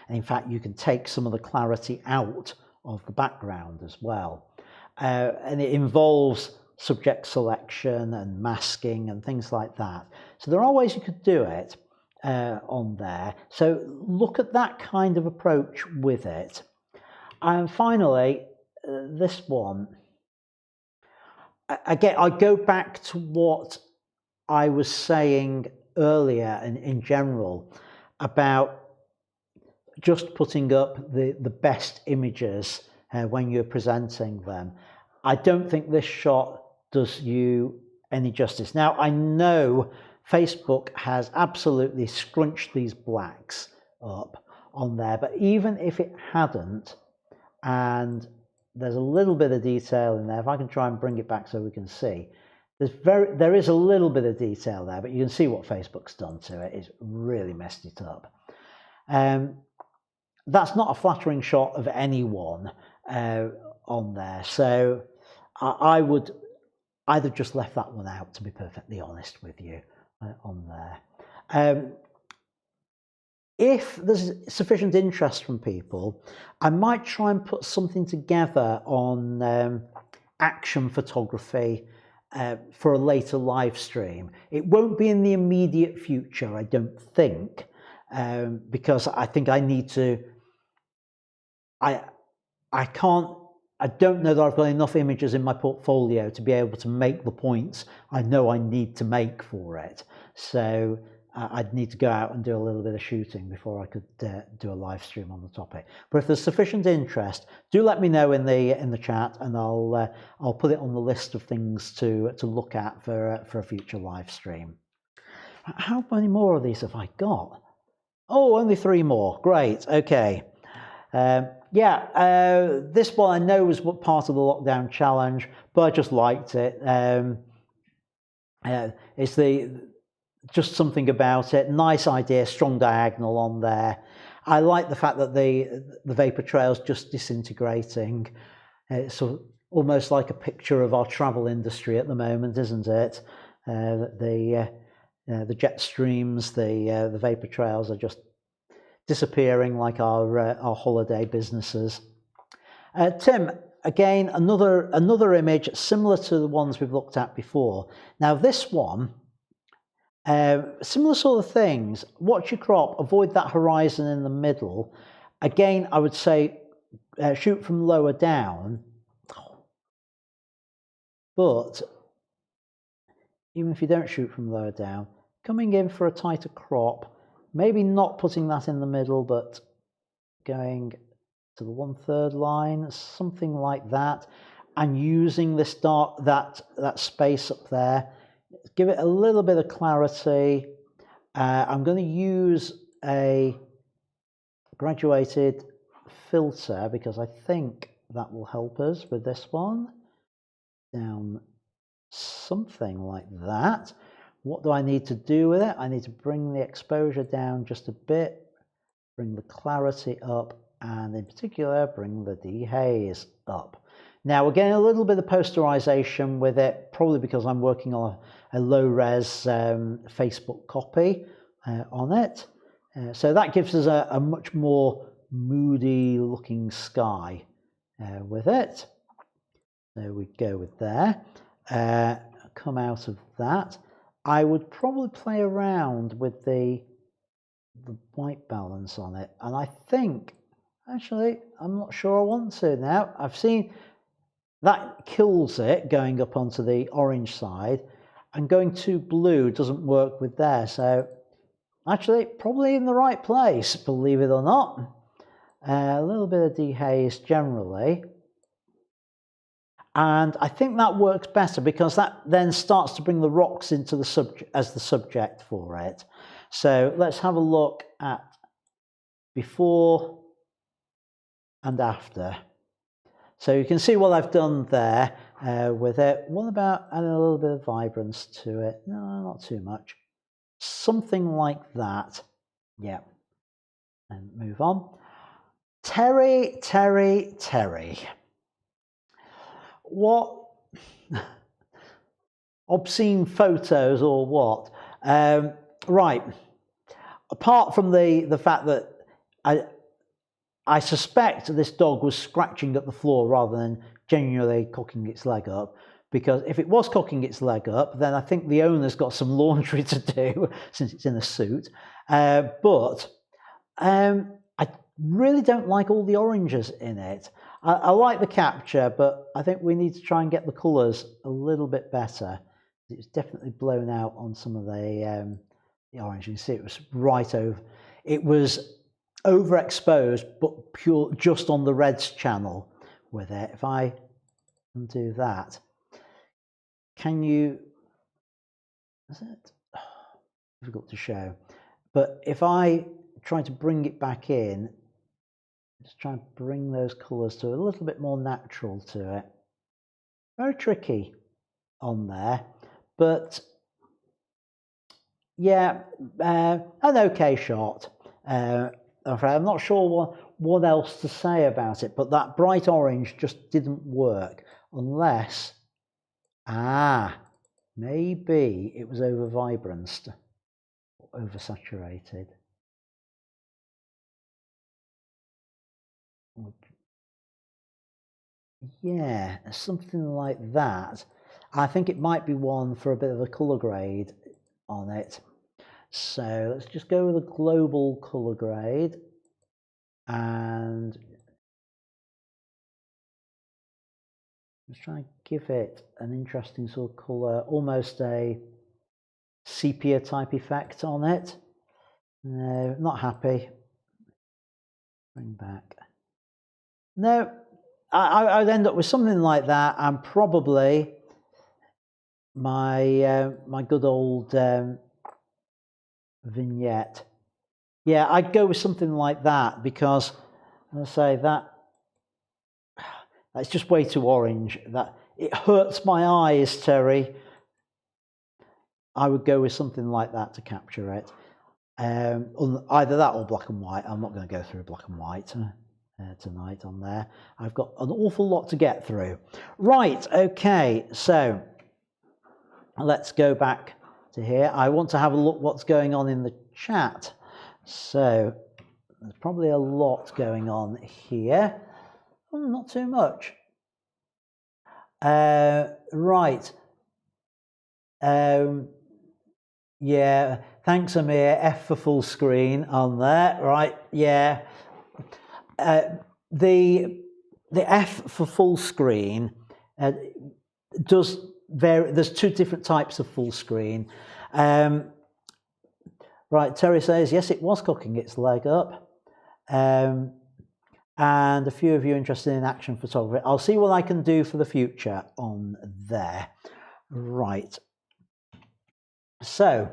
And in fact, you can take some of the clarity out of the background as well. And it involves subject selection and masking and things like that. So there are ways you could do it on there. So look at that kind of approach with it. And finally, this one. Again, I go back to what I was saying earlier in general about just putting up the best images when you're presenting them. I don't think this shot does you any justice. Now, I know Facebook has absolutely scrunched these blacks up on there, but even if it hadn't, and there's a little bit of detail in there, if I can try and bring it back so we can see, there is a little bit of detail there, but you can see what Facebook's done to it. It's really messed it up. That's not a flattering shot of anyone on there, so I would either just left that one out, to be perfectly honest with you, on there. If there's sufficient interest from people, I might try and put something together on action photography for a later live stream. It won't be in the immediate future, I don't think, because I think I need to, I don't know that I've got enough images in my portfolio to be able to make the points I know I need to make for it. So I'd need to go out and do a little bit of shooting before I could do a live stream on the topic. But if there's sufficient interest, do let me know in the chat, and I'll put it on the list of things to look at for a future live stream. How many more of these have I got? Oh, only 3 more. Great. Okay. This one I know was part of the lockdown challenge, but I just liked it. It's just something about it. Nice idea, strong diagonal on there. I like the fact that the vapor trail's just disintegrating. It's almost like a picture of our travel industry at the moment, isn't it? The jet streams, the vapor trails are just disappearing like our holiday businesses. Tim, again, another image similar to the ones we've looked at before. Now this one, similar sort of things. Watch your crop, avoid that horizon in the middle. Again, I would say shoot from lower down, but even if you don't shoot from lower down, coming in for a tighter crop, maybe not putting that in the middle, but going to the 1/3 line, something like that, and using this that space up there. Give it a little bit of clarity. I'm going to use a graduated filter because I think that will help us with this one. Down something like that. What do I need to do with it? I need to bring the exposure down just a bit, bring the clarity up, and in particular, bring the dehaze up. Now, again, a little bit of posterization with it, probably because I'm working on a low-res Facebook copy on it. So that gives us a much more moody-looking sky with it. There we go with there. Come out of that. I would probably play around with the white balance on it, and I think, actually, I'm not sure I want to now. I've seen that kills it going up onto the orange side, and going too blue doesn't work with there. So actually, probably in the right place, believe it or not. A little bit of dehaze generally. And I think that works better because that then starts to bring the rocks into the subject as the subject for it. So let's have a look at before and after. So you can see what I've done there with it. What about adding a little bit of vibrance to it? No, not too much. Something like that. Yeah. And move on. Terry. What obscene photos or what? Right. Apart from the fact that I suspect this dog was scratching at the floor rather than genuinely cocking its leg up, because if it was cocking its leg up, then I think the owner's got some laundry to do since it's in a suit. But I really don't like all the oranges in it. I like the capture, but I think we need to try and get the colours a little bit better. It's definitely blown out on some of the orange. You can see it was right over. It was overexposed, but pure just on the reds channel with it. If I undo that, can you? Is it? Oh, difficult to show. But if I try to bring it back in, just try and bring those colours to a little bit more natural to it. Very tricky on there, but yeah, an okay shot. I'm not sure what else to say about it, but that bright orange just didn't work unless, maybe it was over vibranced, over saturated. Yeah, something like that. I think it might be one for a bit of a colour grade on it. So let's just go with a global colour grade and let's try and give it an interesting sort of colour, almost a sepia type effect on it. No, not happy. Bring back. No, I'd end up with something like that, and probably my my good old vignette. Yeah, I'd go with something like that because, as I say, that's just way too orange. That it hurts my eyes, Terry. I would go with something like that to capture it. Either that or black and white. I'm not going to go through black and white tonight on there. I've got an awful lot to get through. Right, okay, so let's go back to here. I want to have a look what's going on in the chat. So there's probably a lot going on here. Not too much. Right. Yeah, thanks Amir, F for full screen on there, right, yeah. The F for full screen does vary. There's two different types of full screen. Right, Terry says, yes, it was cocking its leg up. And a few of you interested in action photography. I'll see what I can do for the future on there. Right. So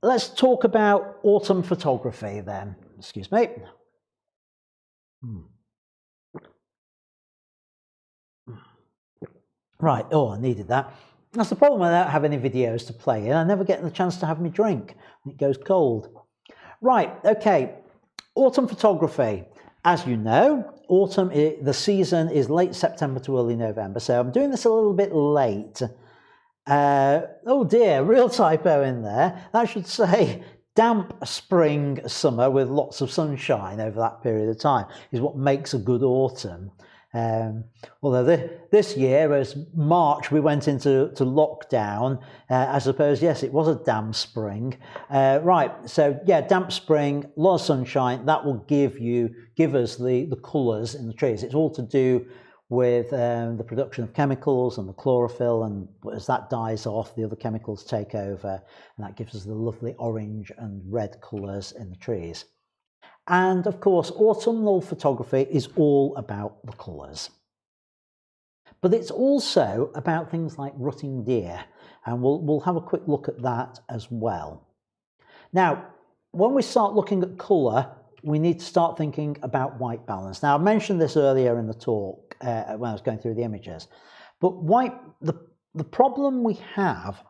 let's talk about autumn photography then. Excuse me. Right, oh, I needed that. That's the problem without having any videos to play in. I never get the chance to have me drink. It goes cold. Right, okay. Autumn photography. As you know, autumn, the season is late September to early November. So I'm doing this a little bit late. Oh dear, real typo in there. That should say damp spring, summer with lots of sunshine over that period of time is what makes a good autumn. Although this year, as March, we went into lockdown. I suppose, yes, it was a damp spring. Right, so yeah, damp spring, a lot of sunshine. That will give us the colours in the trees. It's all to do with the production of chemicals and the chlorophyll, and as that dies off, the other chemicals take over, and that gives us the lovely orange and red colours in the trees. And of course, autumnal photography is all about the colours. But it's also about things like rutting deer, and we'll have a quick look at that as well. Now, when we start looking at colour, we need to start thinking about white balance. Now, I mentioned this earlier in the talk when I was going through the images, but the problem we have.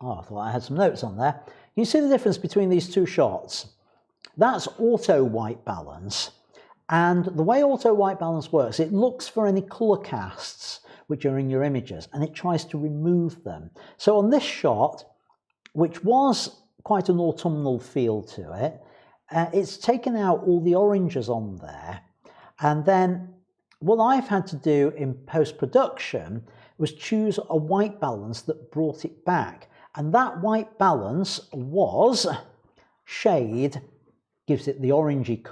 Oh, I thought I had some notes on there. You see the difference between these two shots? That's auto white balance. And the way auto white balance works, it looks for any colour casts which are in your images and it tries to remove them. So on this shot, which was quite an autumnal feel to it, it's taken out all the oranges on there, and then what I've had to do in post-production was choose a white balance that brought it back. And that white balance was shade, gives it the orangey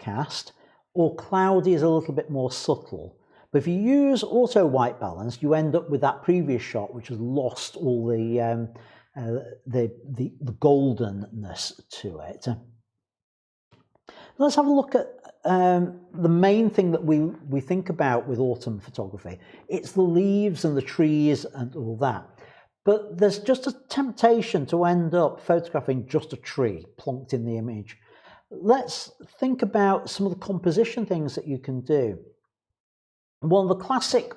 cast, or cloudy is a little bit more subtle. But if you use auto white balance, you end up with that previous shot, which has lost all the goldenness to it. Let's have a look at the main thing that we think about with autumn photography. It's the leaves and the trees and all that. But there's just a temptation to end up photographing just a tree plonked in the image. Let's think about some of the composition things that you can do. One of the classic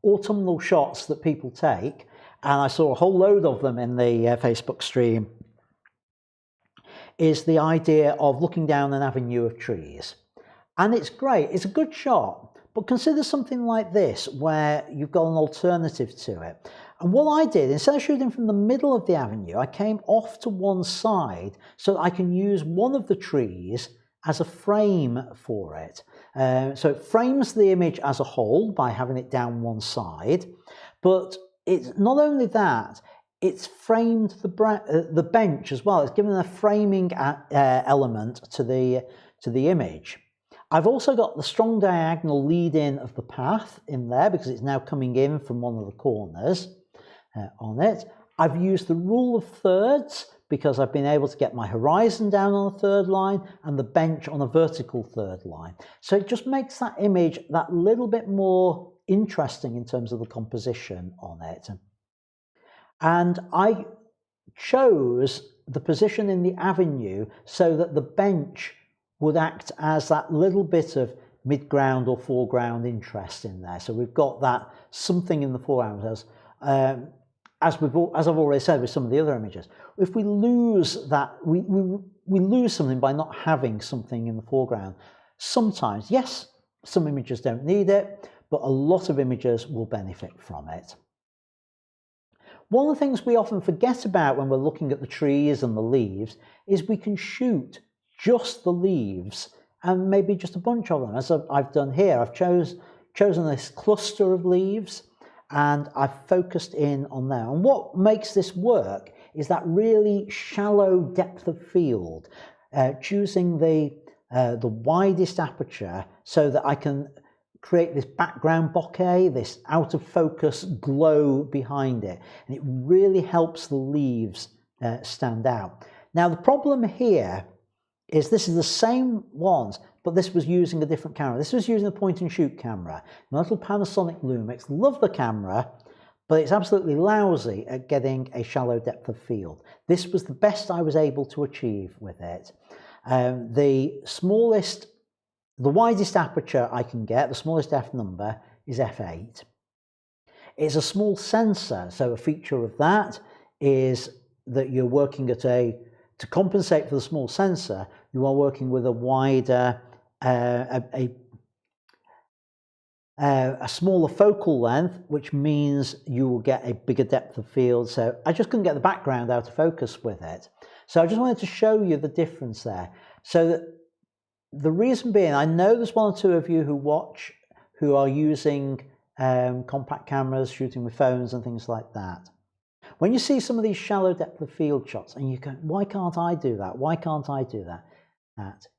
autumnal shots that people take, and I saw a whole load of them in the Facebook stream, is the idea of looking down an avenue of trees. And it's great, it's a good shot, but consider something like this where you've got an alternative to it. And what I did, instead of shooting from the middle of the avenue, I came off to one side so that I can use one of the trees as a frame for it. So it frames the image as a whole by having it down one side, but it's not only that, it's framed the bench as well. It's given a framing element to the image. I've also got the strong diagonal lead in of the path in there because it's now coming in from one of the corners on it. I've used the rule of thirds because I've been able to get my horizon down on a third line and the bench on a vertical third line. So it just makes that image that little bit more interesting in terms of the composition on it. And I chose the position in the avenue so that the bench would act as that little bit of mid-ground or foreground interest in there. So we've got that something in the foreground as I've already said with some of the other images. If we lose that, we lose something by not having something in the foreground. Sometimes, yes, some images don't need it, but a lot of images will benefit from it. One of the things we often forget about when we're looking at the trees and the leaves is we can shoot just the leaves and maybe just a bunch of them, as I've done here. I've chosen this cluster of leaves and I've focused in on there. And what makes this work is that really shallow depth of field, choosing the widest aperture so that I can create this background bokeh, this out of focus glow behind it. And it really helps the leaves stand out. Now the problem here is this is the same ones, but this was using a different camera. This was using a point and shoot camera. My little Panasonic Lumix, love the camera, but it's absolutely lousy at getting a shallow depth of field. This was the best I was able to achieve with it. The widest aperture I can get, the smallest f number, is f8. It's a small sensor, so a feature of that is that you're working at to compensate for the small sensor, you are working with a wider, a smaller focal length, which means you will get a bigger depth of field. So I just couldn't get the background out of focus with it. So I just wanted to show you the difference there. So that the reason being, I know there's one or two of you who watch who are using compact cameras, shooting with phones and things like that. When you see some of these shallow depth of field shots and you go, why can't I do that? Why can't I do that?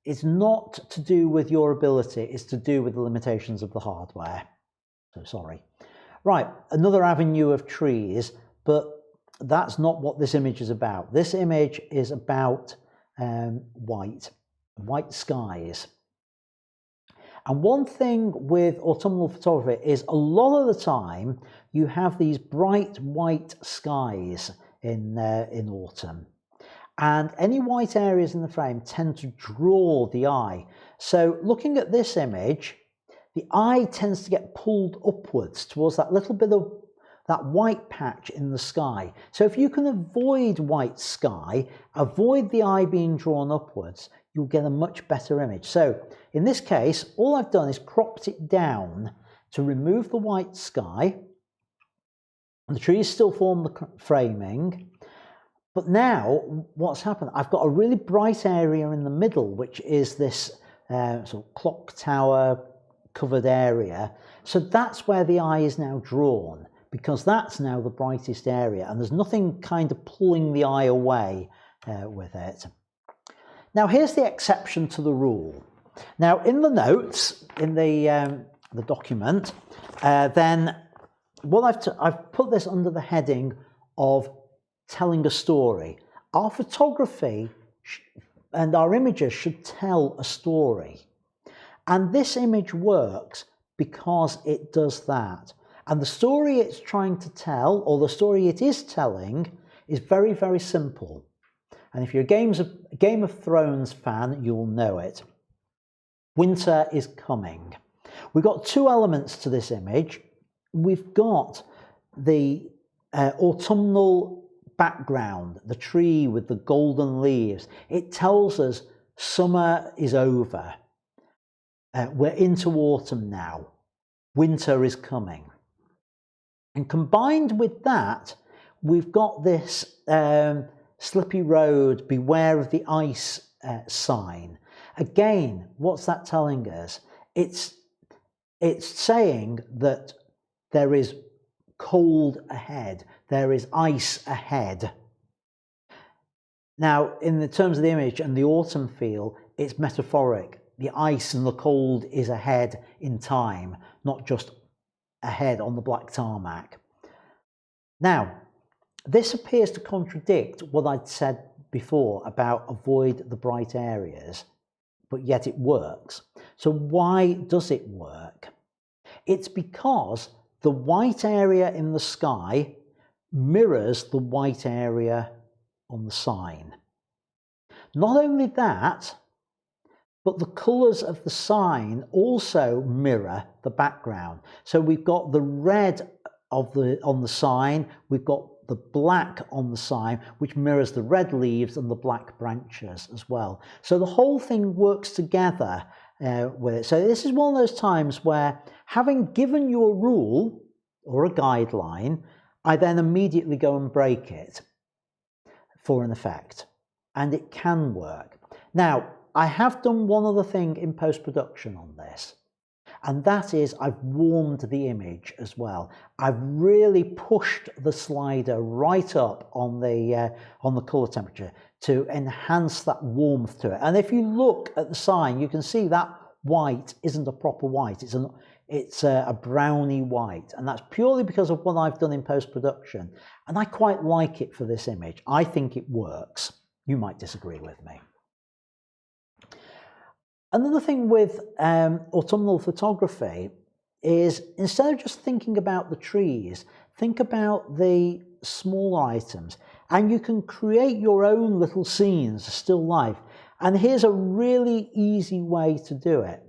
It's not to do with your ability, it's to do with the limitations of the hardware. So sorry. Right, another avenue of trees, but that's not what this image is about. This image is about white skies. And one thing with autumnal photography is a lot of the time you have these bright white skies in autumn. And any white areas in the frame tend to draw the eye. So looking at this image, the eye tends to get pulled upwards towards that little bit of that white patch in the sky. So if you can avoid white sky, avoid the eye being drawn upwards, you'll get a much better image. So in this case, all I've done is cropped it down to remove the white sky. And the trees still form the framing. But now what's happened, I've got a really bright area in the middle, which is this sort of clock tower covered area. So that's where the eye is now drawn, because that's now the brightest area, and there's nothing kind of pulling the eye away with it. Now here's the exception to the rule. Now in the notes, in the document, then what I've put this under the heading of telling a story. Our photography and our images should tell a story. And this image works because it does that. And the story it's trying to tell, or the story it is telling, is very, very simple. And if you're a Game of Thrones fan, you'll know it. Winter is coming. We've got two elements to this image. We've got the autumnal background, the tree with the golden leaves. It tells us summer is over. We're into autumn now. Winter is coming. And combined with that, we've got this slippy road, beware of the ice sign. Again, what's that telling us? It's saying that there is cold ahead, there is ice ahead. Now, in the terms of the image and the autumn feel, it's metaphoric. The ice and the cold is ahead in time, not just ahead on the black tarmac. Now, this appears to contradict what I'd said before about avoid the bright areas, but yet it works. So why does it work? It's because the white area in the sky mirrors the white area on the sign. Not only that, but the colours of the sign also mirror the background. So we've got the red on the sign, we've got the black on the sign, which mirrors the red leaves and the black branches as well. So the whole thing works together with it. So this is one of those times where, having given you a rule or a guideline, I then immediately go and break it for an effect. And it can work. Now, I have done one other thing in post-production on this, and that is I've warmed the image as well. I've really pushed the slider right up on the colour temperature to enhance that warmth to it. And if you look at the sign, you can see that white isn't a proper white. It's a browny white, and that's purely because of what I've done in post-production. And I quite like it for this image. I think it works. You might disagree with me. Another thing with autumnal photography is, instead of just thinking about the trees, think about the small items, and you can create your own little scenes, still life. And here's a really easy way to do it.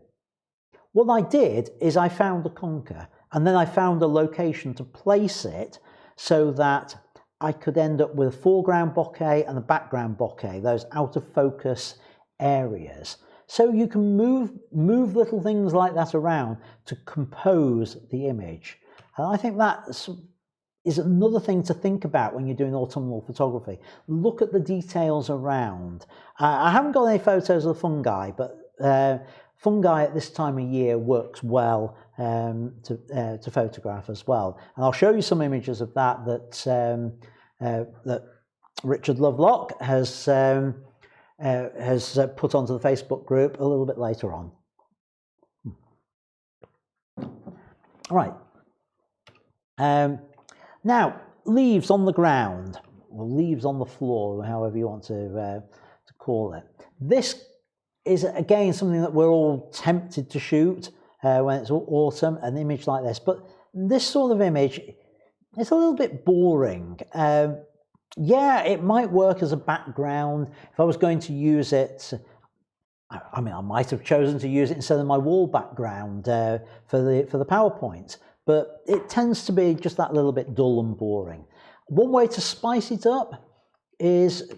What I did is I found a conker, and then I found a location to place it so that I could end up with a foreground bokeh and a background bokeh, those out of focus areas. So you can move little things like that around to compose the image. And I think that is another thing to think about when you're doing autumnal photography. Look at the details around. I haven't got any photos of the fungi, but fungi at this time of year works well to photograph as well. And I'll show you some images of that that Richard Lovelock has put onto the Facebook group a little bit later on. All right. Now, leaves on the ground, or leaves on the floor, however you want to call it. This is, again, something that we're all tempted to shoot when it's autumn, an image like this. But this sort of image, it's a little bit boring. Yeah, it might work as a background. If I was going to use it, I mean, I might have chosen to use it instead of my wall background for the PowerPoint, but it tends to be just that little bit dull and boring. One way to spice it up is,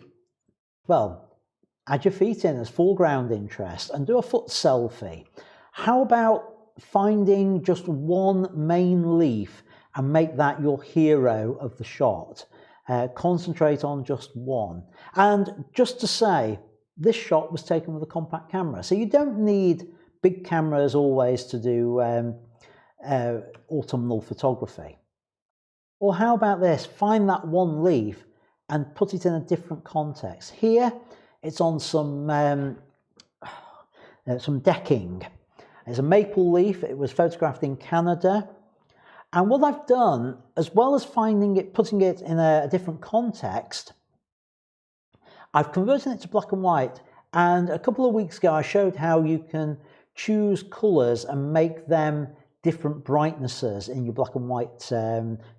well, add your feet in as foreground interest and do a foot selfie. How about finding just one main leaf and make that your hero of the shot? Concentrate on just one. And just to say, this shot was taken with a compact camera, so you don't need big cameras always to do autumnal photography. Or how about this? Find that one leaf and put it in a different context. Here, it's on some decking. It's a maple leaf. It was photographed in Canada. And what I've done, as well as finding it, putting it in a different context, I've converted it to black and white. And a couple of weeks ago, I showed how you can choose colours and make them different brightnesses in your black and white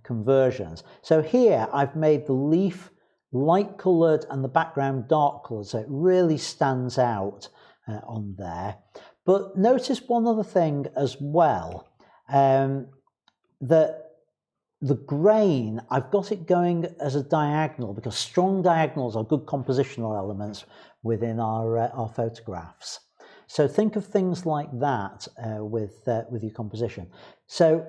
conversions. So here, I've made the leaf light coloured and the background dark coloured, so it really stands out on there. But notice one other thing as well, that the grain, I've got it going as a diagonal because strong diagonals are good compositional elements within our photographs. So think of things like that with your composition. So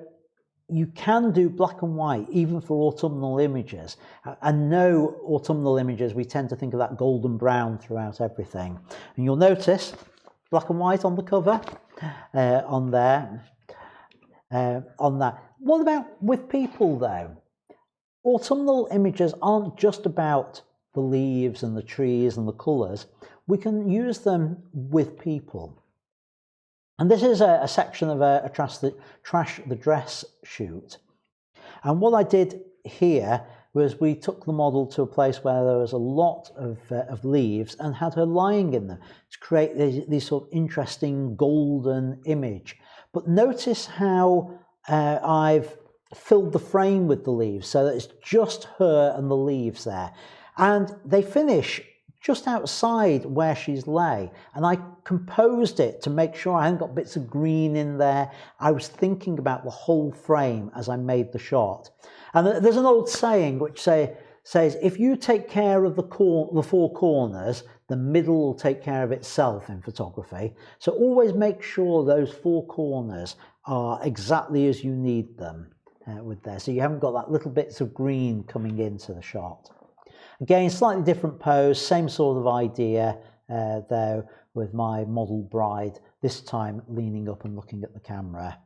you can do black and white even for autumnal images. And no autumnal images, we tend to think of that golden brown throughout everything. And you'll notice black and white on the cover on there. On that. What about with people though? Autumnal images aren't just about the leaves and the trees and the colours. We can use them with people. And this is a section of a Trash the Dress shoot. And what I did here was we took the model to a place where there was a lot of leaves and had her lying in them to create these sort of interesting golden image. But notice how I've filled the frame with the leaves so that it's just her and the leaves there. And they finish just outside where she's lay. And I composed it to make sure I hadn't got bits of green in there. I was thinking about the whole frame as I made the shot. And there's an old saying which says, if you take care of the four corners, the middle will take care of itself in photography. So always make sure those four corners are exactly as you need them with there. So you haven't got that little bits of green coming into the shot. Again, slightly different pose, same sort of idea though with my model bride, this time leaning up and looking at the camera.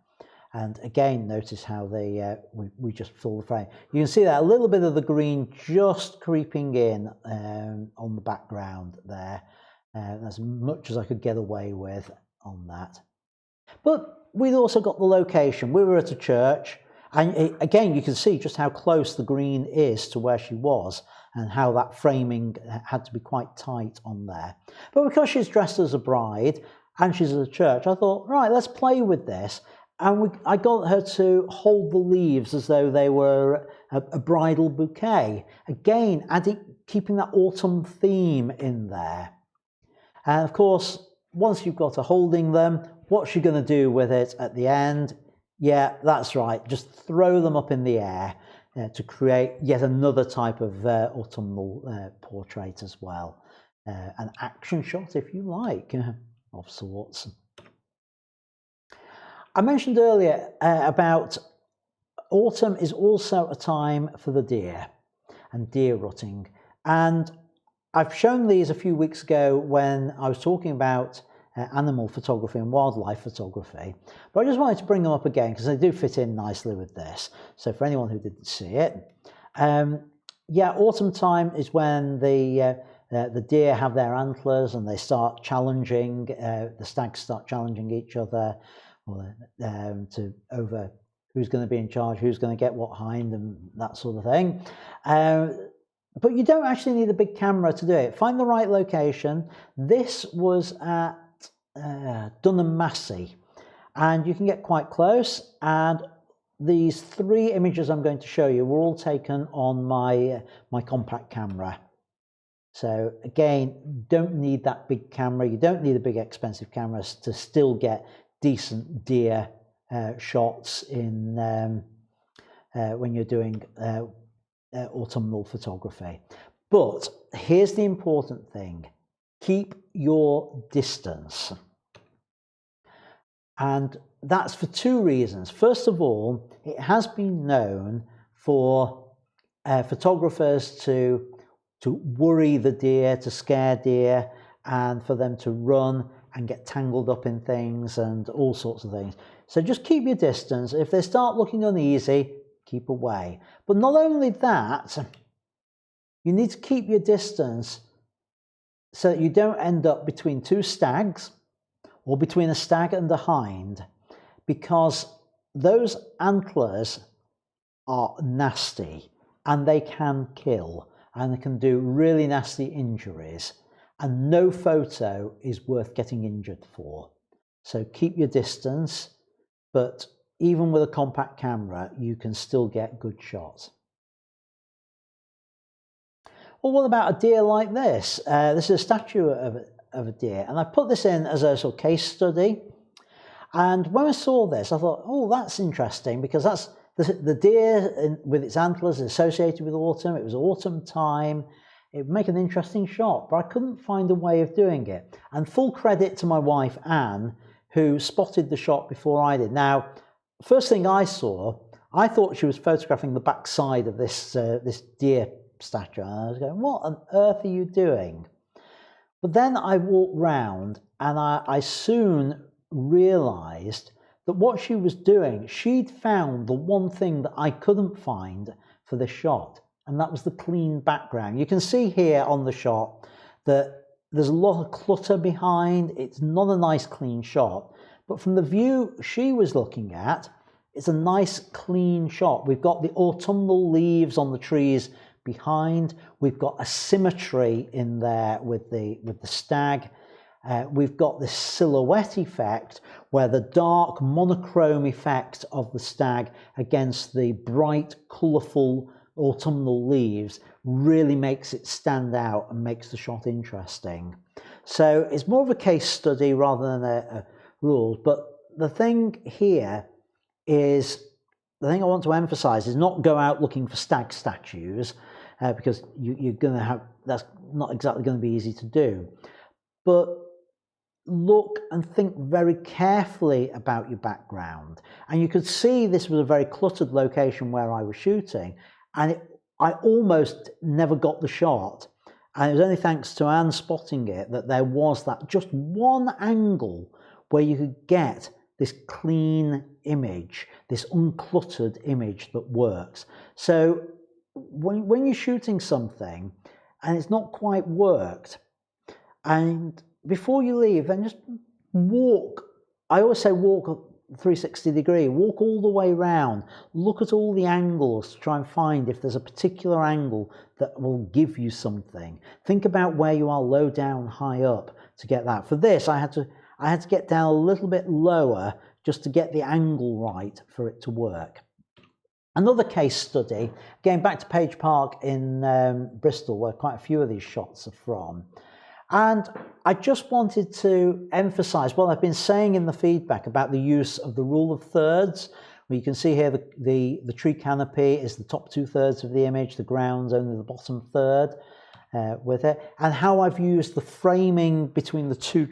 And again, notice how they we just fill the frame. You can see that a little bit of the green just creeping in on the background there. As much as I could get away with on that. But we'd also got the location. We were at a church, and again, you can see just how close the green is to where she was and how that framing had to be quite tight on there. But because she's dressed as a bride and she's at a church, I thought, right, let's play with this. And I got her to hold the leaves as though they were a bridal bouquet. Again, keeping that autumn theme in there. And of course, once you've got her holding them, what's she going to do with it at the end? Yeah, that's right. Just throw them up in the air to create yet another type of autumnal portrait as well. An action shot, if you like, of sorts. I mentioned earlier about autumn is also a time for the deer and deer rutting. And I've shown these a few weeks ago when I was talking about animal photography and wildlife photography. But I just wanted to bring them up again because they do fit in nicely with this. So for anyone who didn't see it, yeah, autumn time is when the deer have their antlers and they start challenging, the stags start challenging each other. Or over who's going to be in charge, who's going to get what hind and that sort of thing. But you don't actually need a big camera to do it. Find the right location. This was at Dunham Massey, and you can get quite close. And these three images I'm going to show you were all taken on my compact camera. So again, don't need that big camera. You don't need a big expensive camera to still get decent deer shots in when you're doing autumnal photography. But here's the important thing: keep your distance. And that's for two reasons. First of all, it has been known for photographers to worry the deer, to scare deer, and for them to run and get tangled up in things and all sorts of things. So just keep your distance. If they start looking uneasy, keep away. But not only that, you need to keep your distance so that you don't end up between two stags or between a stag and a hind, because those antlers are nasty and they can kill and they can do really nasty injuries, and no photo is worth getting injured for. So keep your distance, but even with a compact camera you can still get good shots. Well, what about a deer like this? This is a statue of a deer, and I put this in as a sort of case study. And when I saw this, I thought, oh, that's interesting, because that's the deer with its antlers is associated with autumn. It was autumn time. It would make an interesting shot, but I couldn't find a way of doing it. And full credit to my wife, Anne, who spotted the shot before I did. Now, first thing I saw, I thought she was photographing the backside of this deer statue. And I was going, what on earth are you doing? But then I walked round and I soon realised that what she was doing, she'd found the one thing that I couldn't find for this shot, and that was the clean background. You can see here on the shot that there's a lot of clutter behind. It's not a nice clean shot, but from the view she was looking at, it's a nice clean shot. We've got the autumnal leaves on the trees behind. We've got a symmetry in there with the stag. We've got this silhouette effect where the dark monochrome effect of the stag against the bright, colourful autumnal leaves really makes it stand out and makes the shot interesting. So it's more of a case study rather than a rule. But the thing here is, the thing I want to emphasise is not go out looking for stag statues, because you're going to have, that's not exactly going to be easy to do. But look and think very carefully about your background. And you could see this was a very cluttered location where I was shooting, and I almost never got the shot. And it was only thanks to Anne spotting it that there was that just one angle where you could get this clean image, this uncluttered image that works. So when you're shooting something and it's not quite worked, and before you leave, then just walk. I always say walk 360 degree, walk all the way around, look at all the angles to try and find if there's a particular angle that will give you something. Think about where you are, low down, high up, to get that. For this, I had to get down a little bit lower just to get the angle right for it to work. Another case study, going back to Page Park in Bristol, where quite a few of these shots are from. And I just wanted to emphasise what I've been saying in the feedback about the use of the rule of thirds. Well, you can see here the tree canopy is the top 2/3 of the image, the ground's only the bottom third with it, and how I've used the framing between the two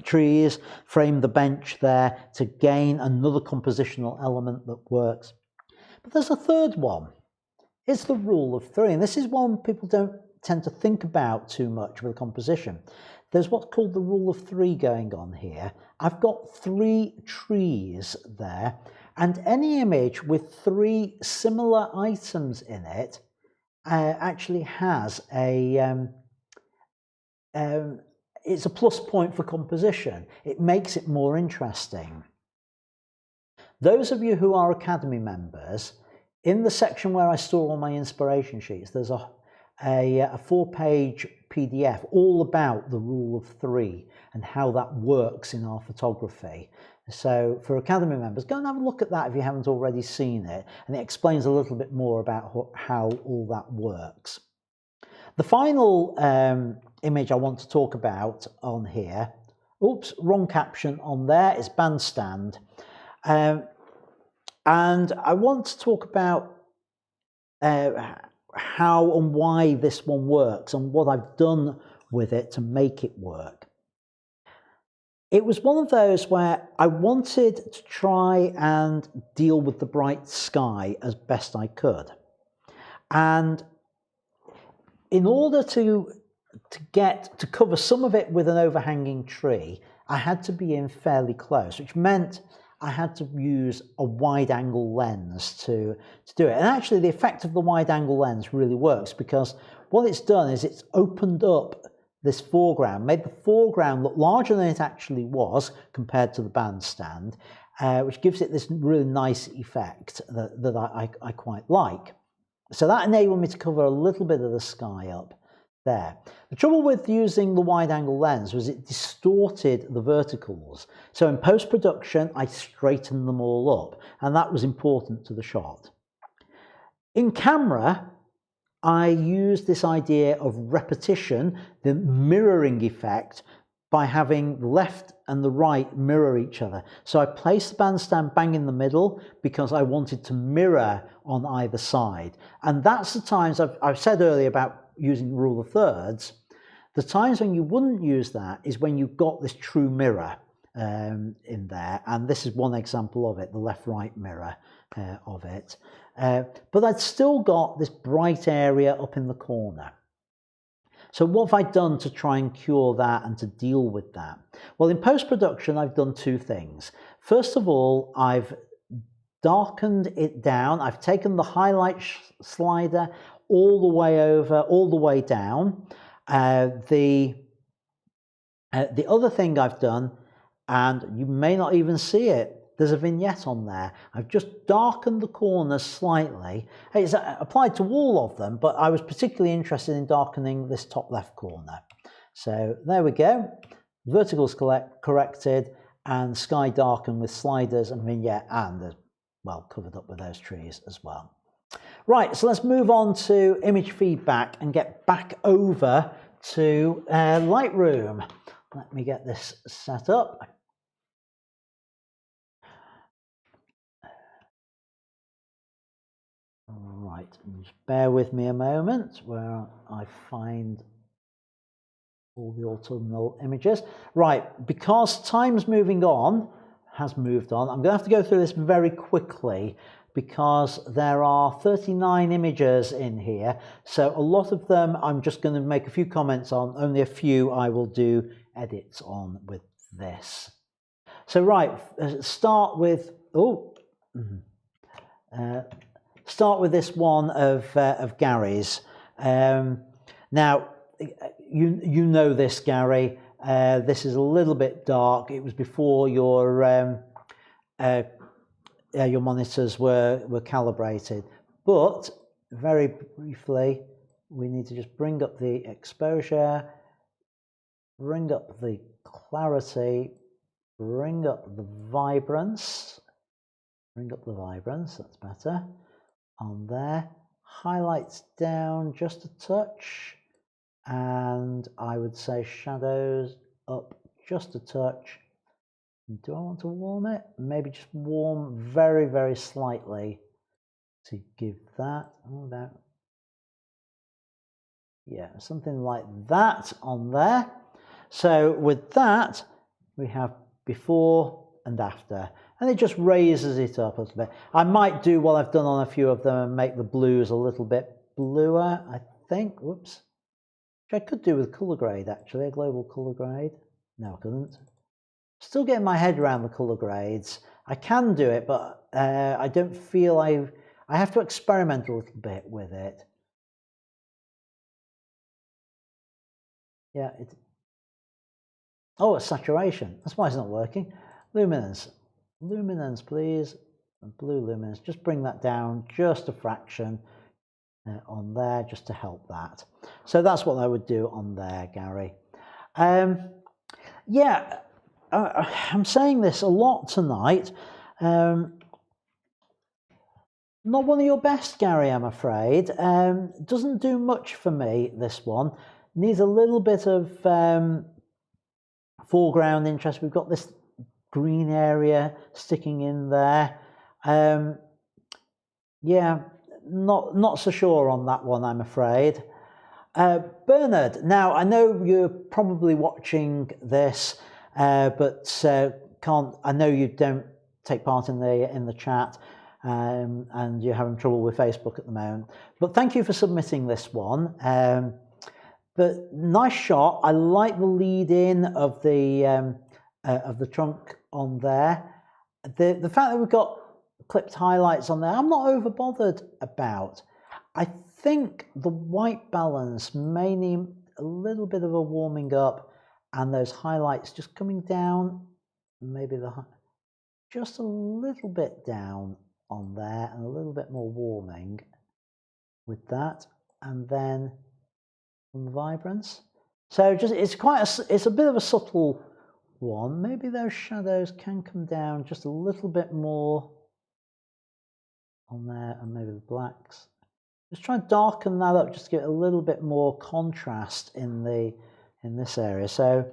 trees, frame the bench there to gain another compositional element that works. But there's a third one. It's the rule of three, and this is one people don't tend to think about too much with composition. There's what's called the rule of three going on here. I've got 3 trees there, and any image with 3 similar items in it actually has a it's a plus point for composition. It makes it more interesting. Those of you who are Academy members, in the section where I store all my inspiration sheets, there's a 4-page PDF all about the rule of three and how that works in our photography. So for Academy members, go and have a look at that if you haven't already seen it, and it explains a little bit more about how all that works. The final image I want to talk about on here, oops, wrong caption on there, is Bandstand. And I want to talk about how and why this one works and what I've done with it to make it work. It was one of those where I wanted to try and deal with the bright sky as best I could. And in order to cover some of it with an overhanging tree I had to be in fairly close, which meant I had to use a wide angle lens to do it. And actually the effect of the wide angle lens really works, because what it's done is it's opened up this foreground, made the foreground look larger than it actually was compared to the bandstand, which gives it this really nice effect that I quite like. So that enabled me to cover a little bit of the sky up there. The trouble with using the wide angle lens was it distorted the verticals. So in post-production, I straightened them all up, and that was important to the shot. In camera, I used this idea of repetition, the mirroring effect, by having the left and the right mirror each other. So I placed the bandstand bang in the middle because I wanted to mirror on either side. And that's the times I've said earlier about using the rule of thirds. The times when you wouldn't use that is when you've got this true mirror in there. And this is one example of it, the left-right mirror of it. But I'd still got this bright area up in the corner. So what have I done to try and cure that and to deal with that? Well, in post-production, I've done two things. First of all, I've darkened it down. I've taken the highlight slider all the way over, all the way down. The other thing I've done, and you may not even see it, there's a vignette on there. I've just darkened the corners slightly. It's applied to all of them, but I was particularly interested in darkening this top left corner. So there we go. Verticals corrected and sky darkened with sliders and vignette, and well, covered up with those trees as well. Right, so let's move on to image feedback and get back over to Lightroom. Let me get this set up. Right, just bear with me a moment where I find all the autumnal images. Right, because time's has moved on, I'm going to have to go through this very quickly because there are 39 images in here. So a lot of them I'm just going to make a few comments on, only a few I will do edits on with this. So right, start with, start with this one of Gary's. Now, you know this, Gary. This is a little bit dark. It was before your monitors were calibrated. But very briefly, we need to just bring up the exposure, bring up the clarity, bring up the vibrance. Bring up the vibrance. That's better. On there, highlights down just a touch, and I would say shadows up just a touch. Do I want to warm it? Maybe just warm very, very slightly to give that. Yeah, something like that on there. So with that, we have before and after. And it just raises it up a little bit. I might do what I've done on a few of them and make the blues a little bit bluer, I think. Whoops. Which I could do with colour grade, actually, a global colour grade. No, I couldn't. Still getting my head around the colour grades. I can do it, but I don't feel I have to experiment a little bit with it. Yeah. Oh, it's saturation. That's why it's not working. Luminance. Luminance, please. Blue luminance. Just bring that down just a fraction on there, just to help that. So that's what I would do on there, Gary. Yeah, I'm saying this a lot tonight. Not one of your best, Gary, I'm afraid. Doesn't do much for me, this one. Needs a little bit of foreground interest. We've got this green area sticking in there. Yeah, not so sure on that one, I'm afraid. Bernard, now I know you're probably watching this, but I know you don't take part in the chat, and you're having trouble with Facebook at the moment. But thank you for submitting this one. But nice shot. I like the lead in of the of the trunk on there. The fact that we've got clipped highlights on there, I'm not over bothered about. I think the white balance may need a little bit of a warming up, and those highlights just coming down, maybe just a little bit down on there, and a little bit more warming with that, and then some vibrance. So just it's a bit of a subtle one. Maybe those shadows can come down just a little bit more on there, and maybe the blacks. Just try and darken that up, just to get a little bit more contrast in this area. So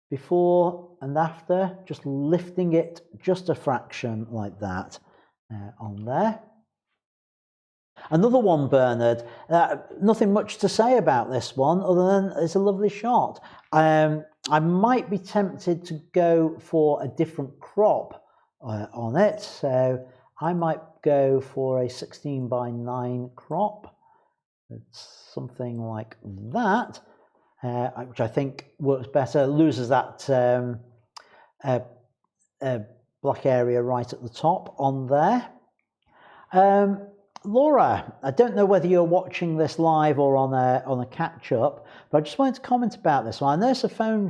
before and after, just lifting it just a fraction like that on there. Another one, Bernard, nothing much to say about this one other than it's a lovely shot. I might be tempted to go for a different crop on it, so I might go for a 16:9 crop. It's something like that, which I think works better, loses that black area right at the top on there. Laura, I don't know whether you're watching this live or on a catch up, but I just wanted to comment about this one. I know it's a phone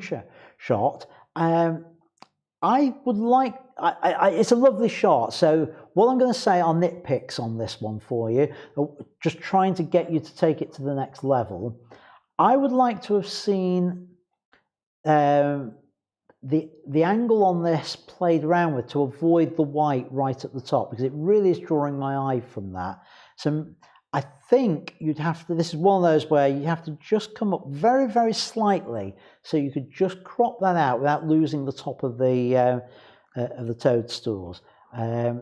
shot. I would like, it's a lovely shot. So what I'm going to say are nitpicks on this one for you, just trying to get you to take it to the next level. I would like to have seen the angle on this played around with to avoid the white right at the top, because it really is drawing my eye from that. So I think you'd have to, this is one of those where you have to just come up very, very slightly, so you could just crop that out without losing the top of the toadstools. I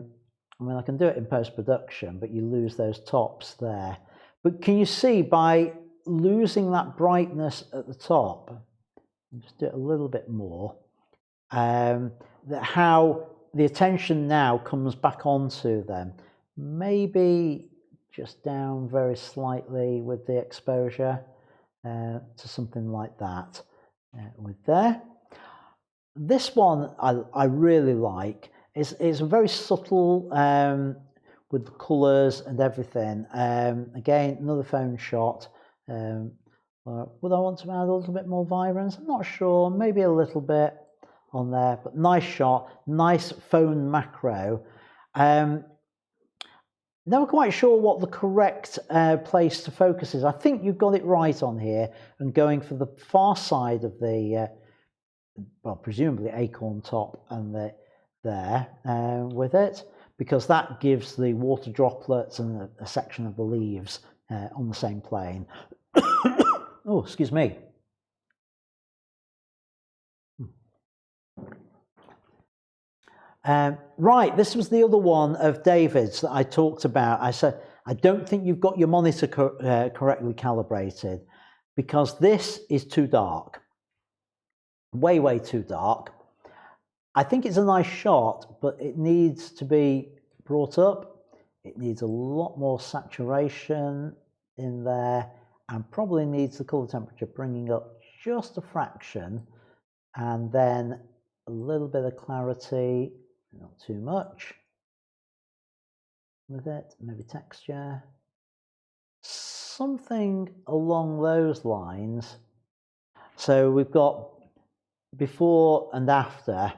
mean, I can do it in post-production, but you lose those tops there. But can you see, by losing that brightness at the top, just do it a little bit more, how the attention now comes back onto them. Maybe just down very slightly with the exposure to something like that with there. This one I really like. It's very subtle with the colours and everything. Again, another phone shot. Would I want to add a little bit more vibrance? I'm not sure, maybe a little bit on there, but nice shot, nice phone macro. Never quite sure what the correct place to focus is. I think you've got it right on here, and going for the far side of the, well, presumably acorn top and there with it, because that gives the water droplets and a section of the leaves on the same plane. Oh, excuse me. Right, this was the other one of David's that I talked about. I said, I don't think you've got your monitor correctly calibrated, because this is too dark. Way, way too dark. I think it's a nice shot, but it needs to be brought up. It needs a lot more saturation in there, and probably needs the color temperature bringing up just a fraction, and then a little bit of clarity, not too much with it, maybe texture, something along those lines. So we've got before and after,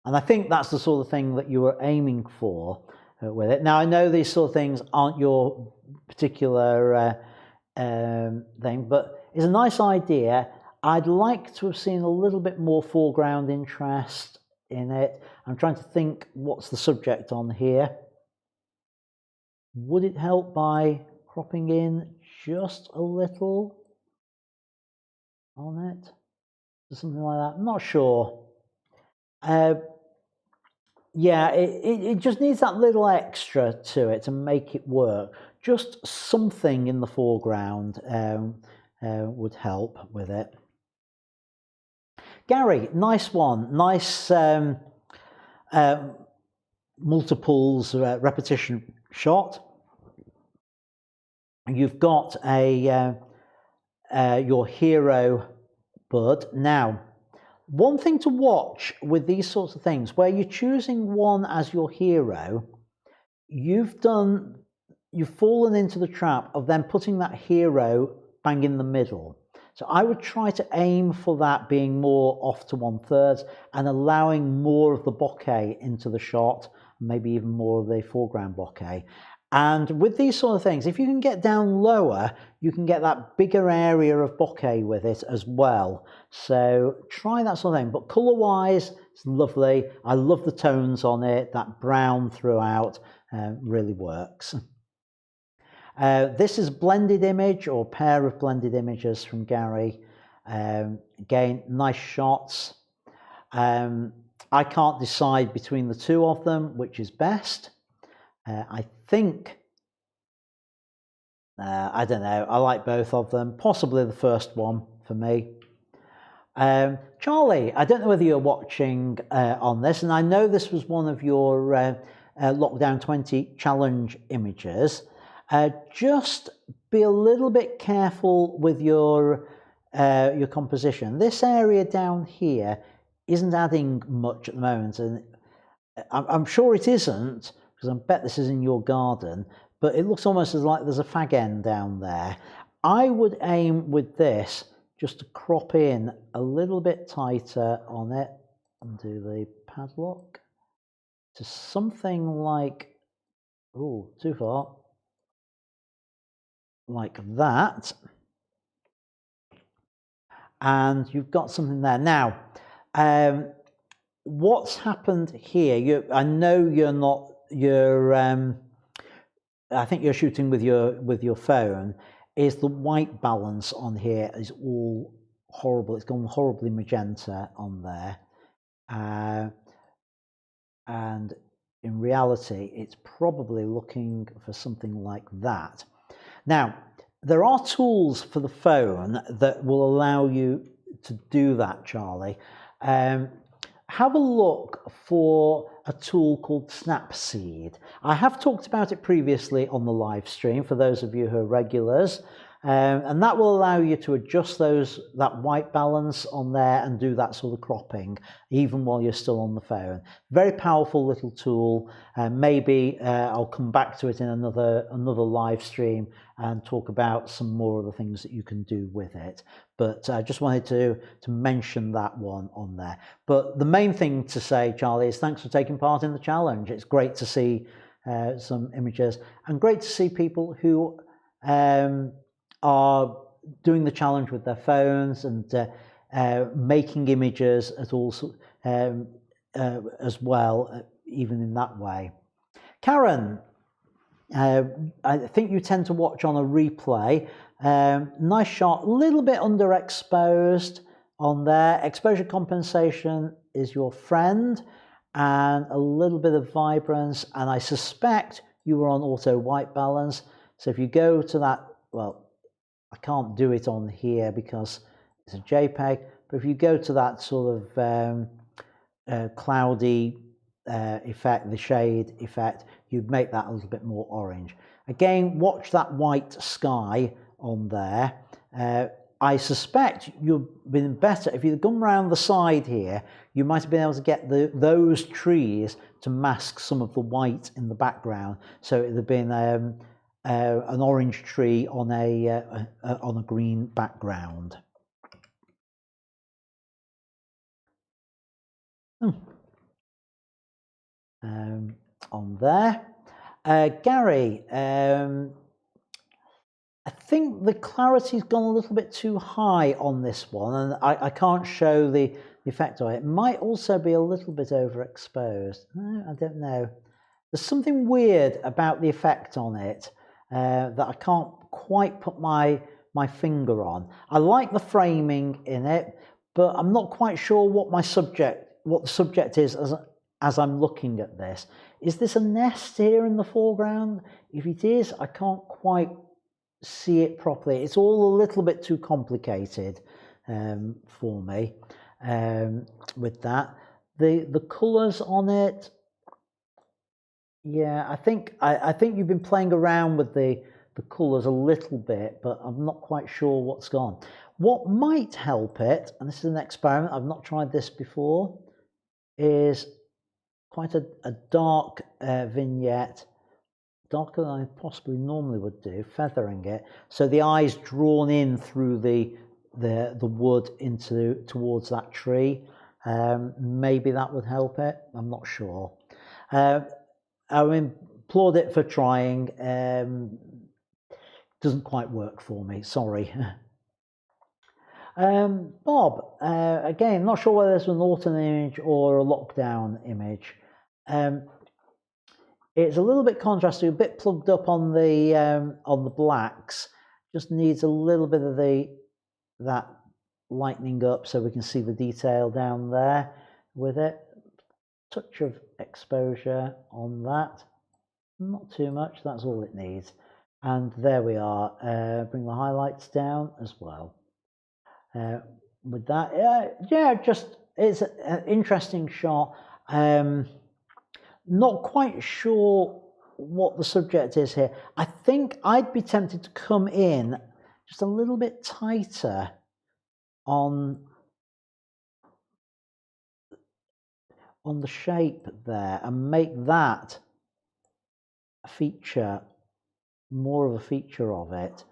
and I think that's the sort of thing that you were aiming for with it. Now, I know these sort of things aren't your particular thing, but it's a nice idea. I'd like to have seen a little bit more foreground interest in it. I'm trying to think, what's the subject on here? Would it help by cropping in just a little on it? Or something like that? I'm not sure. Yeah, it just needs that little extra to it to make it work. Just something in the foreground would help with it. Gary, nice one. Nice multiples repetition shot. You've got a your hero bud. Now, One thing to watch with these sorts of things, where you're choosing one as your hero, you've fallen into the trap of then putting that hero bang in the middle. So I would try to aim for that being more off to 1/3 and allowing more of the bokeh into the shot, maybe even more of the foreground bokeh. And with these sort of things, if you can get down lower, you can get that bigger area of bokeh with it as well. So try that sort of thing. But colour-wise, it's lovely. I love the tones on it. That brown throughout really works. This is blended image or pair of blended images from Gary. Again, nice shots. I can't decide between the two of them which is best. I think, I don't know, I like both of them, possibly the first one for me. Charlie, I don't know whether you're watching on this, and I know this was one of your Lockdown 20 challenge images. Just be a little bit careful with your composition. This area down here isn't adding much at the moment, and I'm sure it isn't, because I bet this is in your garden, but it looks almost as like there's a fag end down there. I would aim with this just to crop in a little bit tighter on it and do the padlock to something like, oh, too far, like that. And you've got something there. Now, what's happened here, I know you're not, I think you're shooting with your phone, is the white balance on here is all horrible. It's gone horribly magenta on there. And in reality, it's probably looking for something like that. Now, there are tools for the phone that will allow you to do that, Charlie. Have a look for a tool called Snapseed. I have talked about it previously on the live stream for those of you who are regulars, and that will allow you to adjust that white balance on there and do that sort of cropping even while you're still on the phone. Very powerful little tool. Maybe I'll come back to it in another live stream and talk about some more of the things that you can do with it. But I just wanted to mention that one on there. But the main thing to say, Charlie, is thanks for taking part in the challenge. It's great to see some images, and great to see people who are doing the challenge with their phones and making images at all as well, even in that way. Karen, I think you tend to watch on a replay. Nice shot, a little bit underexposed on there. Exposure compensation is your friend, and a little bit of vibrance, and I suspect you were on auto white balance. So if you go to that, well, I can't do it on here because it's a JPEG, but if you go to that sort of cloudy effect, the shade effect, you'd make that a little bit more orange. Again, watch that white sky on there. I suspect you've been better, if you'd gone around the side here, you might have been able to get those trees to mask some of the white in the background. So it would have been an orange tree on a green background. On there. Gary, I think the clarity's gone a little bit too high on this one, and I can't show the effect of it. It might also be a little bit overexposed. I don't know. There's something weird about the effect on it that I can't quite put my finger on. I like the framing in it, but I'm not quite sure what the subject is as I'm looking at this. Is this a nest here in the foreground? If it is, I can't quite see it properly. It's all a little bit too complicated for me with that. The colours on it, yeah, I think you've been playing around with the colours a little bit, but I'm not quite sure what's gone. What might help it, and this is an experiment, I've not tried this before, is quite a dark vignette, darker than I possibly normally would do, feathering it, so the eye's drawn in through the wood towards that tree. Maybe that would help it. I'm not sure. I applaud it for trying. Doesn't quite work for me. Sorry. Bob, again, not sure whether this was an autumn image or a lockdown image. It's a little bit contrasty, a bit plugged up on the blacks. Just needs a little bit of that lightening up so we can see the detail down there with it. Touch of exposure on that, not too much, that's all it needs. And there we are. Bring the highlights down as well. With that, yeah, just it's an interesting shot. Not quite sure what the subject is here. I think I'd be tempted to come in just a little bit tighter on the shape there and make that a feature, more of a feature of it,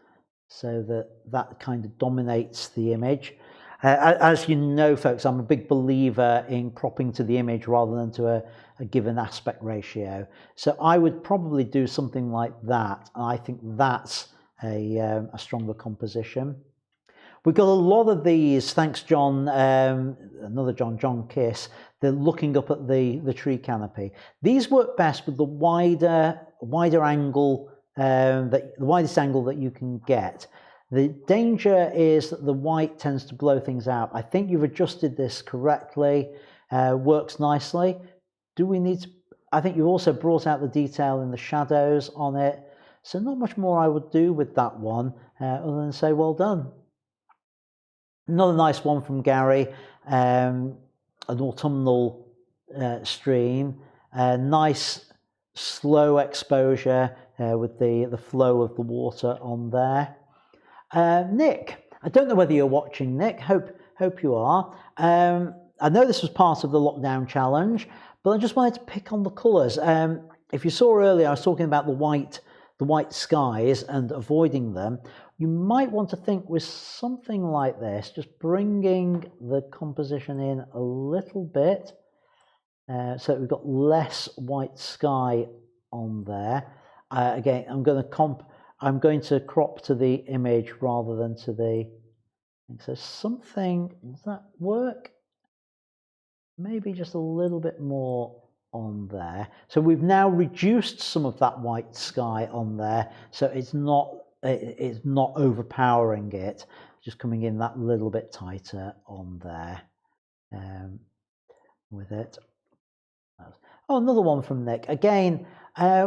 so that kind of dominates the image. As you know, folks, I'm a big believer in cropping to the image rather than to a given aspect ratio. So I would probably do something like that. And I think that's a stronger composition. We've got a lot of these, thanks John, another John Kiss, they're looking up at the tree canopy. These work best with the wider angle, the widest angle that you can get. The danger is that the white tends to blow things out. I think you've adjusted this correctly, works nicely. Do we need to, I think you've also brought out the detail in the shadows on it. So not much more I would do with that one, other than say well done. Another nice one from Gary, an autumnal stream, nice slow exposure with the flow of the water on there. Nick, I don't know whether you're watching, Nick, hope you are. I know this was part of the lockdown challenge, but I just wanted to pick on the colours. If you saw earlier, I was talking about the white skies and avoiding them. You might want to think with something like this, just bringing the composition in a little bit, so that we've got less white sky on there. Again, I'm going to crop to the image rather than to the. So something, does that work? Maybe just a little bit more on there. So we've now reduced some of that white sky on there, so it's not overpowering it, just coming in that little bit tighter on there with it. Oh, another one from Nick. Again,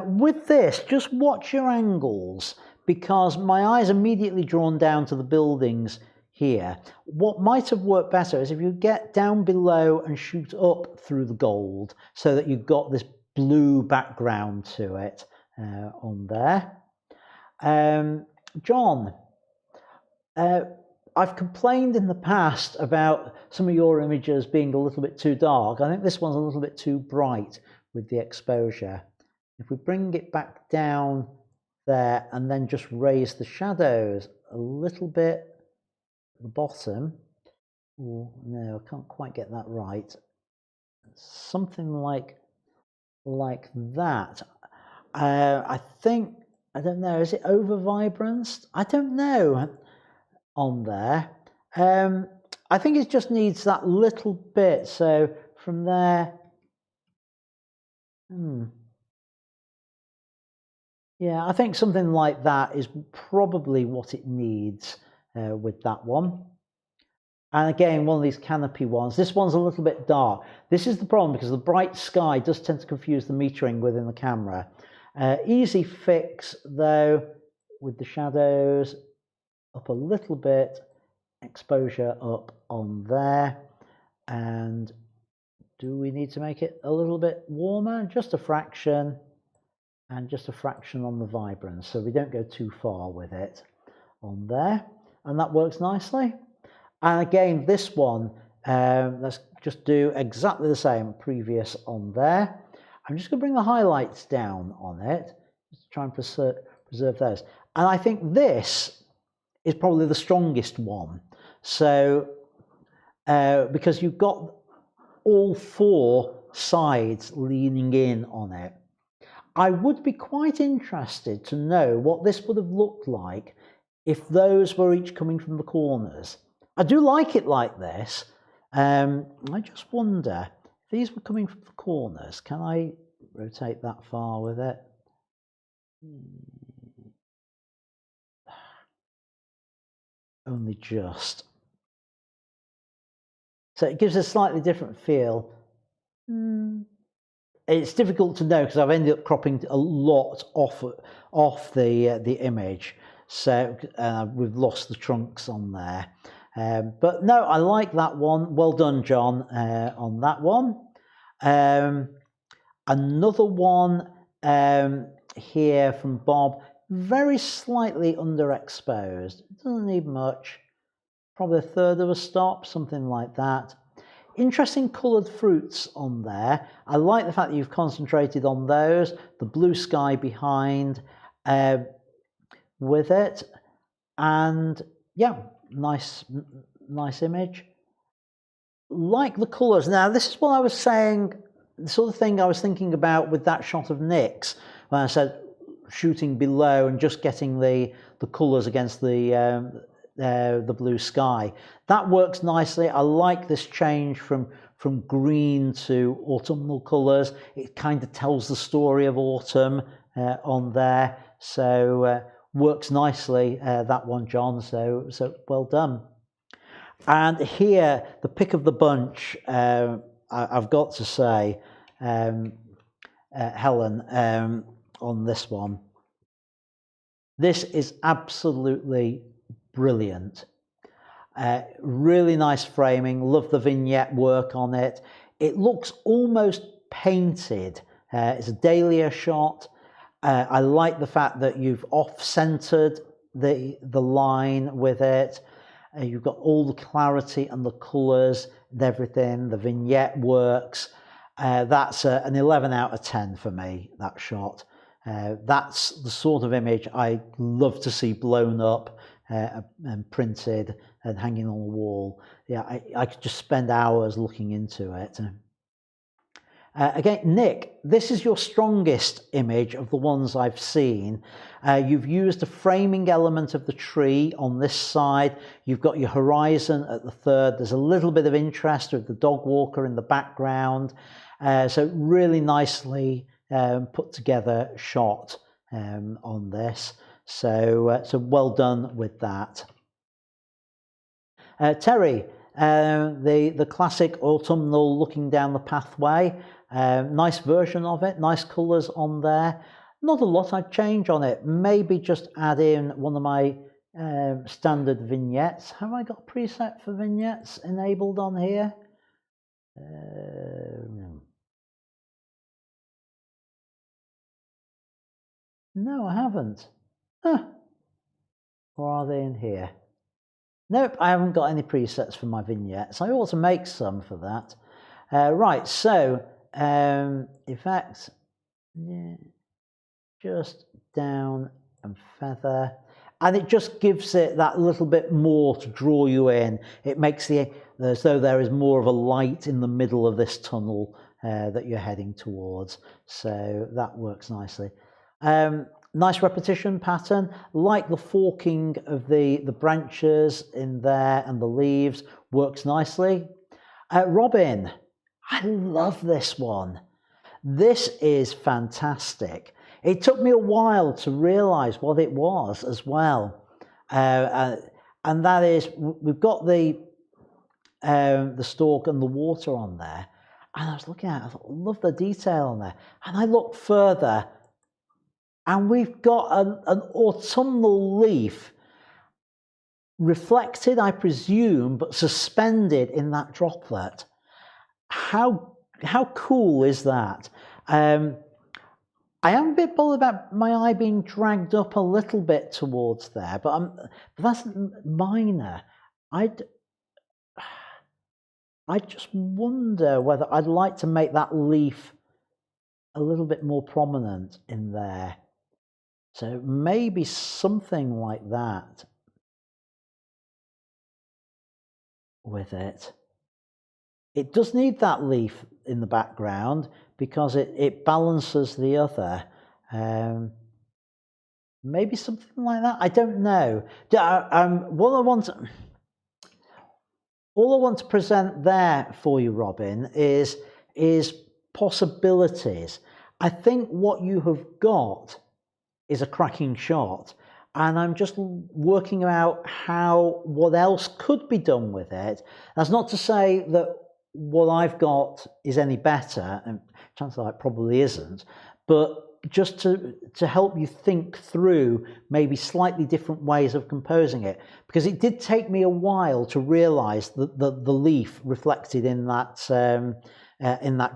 with this, just watch your angles, because my eye's immediately drawn down to the buildings here. What might have worked better is if you get down below and shoot up through the gold, so that you've got this blue background to it on there. John, I've complained in the past about some of your images being a little bit too dark. I think this one's a little bit too bright with the exposure. If we bring it back down there and then just raise the shadows a little bit at the bottom. Oh, no, I can't quite get that right. Something like that. I think, I don't know, is it over vibrance? I don't know on there. I think it just needs that little bit. So from there, yeah, I think something like that is probably what it needs with that one. And again, one of these canopy ones. This one's a little bit dark. This is the problem, because the bright sky does tend to confuse the metering within the camera. Easy fix though, with the shadows up a little bit, exposure up on there. And do we need to make it a little bit warmer? Just a fraction, and just a fraction on the vibrance, so we don't go too far with it on there. And that works nicely. And again, this one, let's just do exactly the same previous on there. I'm just going to bring the highlights down on it, just try and preserve those. And I think this is probably the strongest one. So, because you've got all four sides leaning in on it. I would be quite interested to know what this would have looked like if those were each coming from the corners. I do like it like this. I just wonder if these were coming from the corners. Can I rotate that far with it? Only just. So it gives a slightly different feel. It's difficult to know because I've ended up cropping a lot off the image, so we've lost the trunks on there. But no, I like that one. Well done, John, on that one. Another one here from Bob, very slightly underexposed. It doesn't need much, probably a third of a stop, something like that. Interesting coloured fruits on there. I like the fact that you've concentrated on those, the blue sky behind with it, and yeah, nice image. Like the colours. Now this is what I was saying, the sort of thing I was thinking about with that shot of Nick's when I said shooting below and just getting the colours against the blue sky. That works nicely. I like this change from green to autumnal colours. It kind of tells the story of autumn on there. So works nicely, that one, John. So well done. And here, the pick of the bunch, I've got to say, Helen, on this one. This is absolutely brilliant. Really nice framing. Love the vignette work on it. It looks almost painted. It's a dahlia shot. I like the fact that you've off-centered the line with it. You've got all the clarity and the colours and everything. The vignette works. That's an 11 out of 10 for me, that shot. That's the sort of image I love to see blown up and printed and hanging on the wall. Yeah, I could just spend hours looking into it. Again, Nick, this is your strongest image of the ones I've seen. You've used a framing element of the tree on this side. You've got your horizon at the third. There's a little bit of interest with the dog walker in the background. So really nicely put together shot on this. So well done with that. Terry, the classic autumnal looking down the pathway. Nice version of it, nice colours on there. Not a lot I'd change on it. Maybe just add in one of my standard vignettes. Have I got a preset for vignettes enabled on here? No, I haven't. Huh. Or are they in here? Nope, I haven't got any presets for my vignettes. I ought to make some for that. Right, so effects, yeah, just down and feather, and it just gives it that little bit more to draw you in. It makes as though there is more of a light in the middle of this tunnel that you're heading towards. So that works nicely. Nice repetition pattern, like the forking of the branches in there and the leaves, works nicely. Robin, I love this one. This is fantastic. It took me a while to realise what it was as well. And that is, we've got the stalk and the water on there. And I was looking at it, I thought, love the detail on there. And I looked further, and we've got an autumnal leaf reflected, I presume, but suspended in that droplet. How cool is that? I am a bit bothered about my eye being dragged up a little bit towards there, but that's minor. I just wonder whether I'd like to make that leaf a little bit more prominent in there. So maybe something like that with it. It does need that leaf in the background because it balances the other. Maybe something like that. I don't know. All I want to present there for you, Robin, is possibilities. I think what you have got is a cracking shot, and I'm just working out what else could be done with it. That's not to say that what I've got is any better, and chances are it probably isn't, but just to help you think through maybe slightly different ways of composing it, because it did take me a while to realize that the leaf reflected in that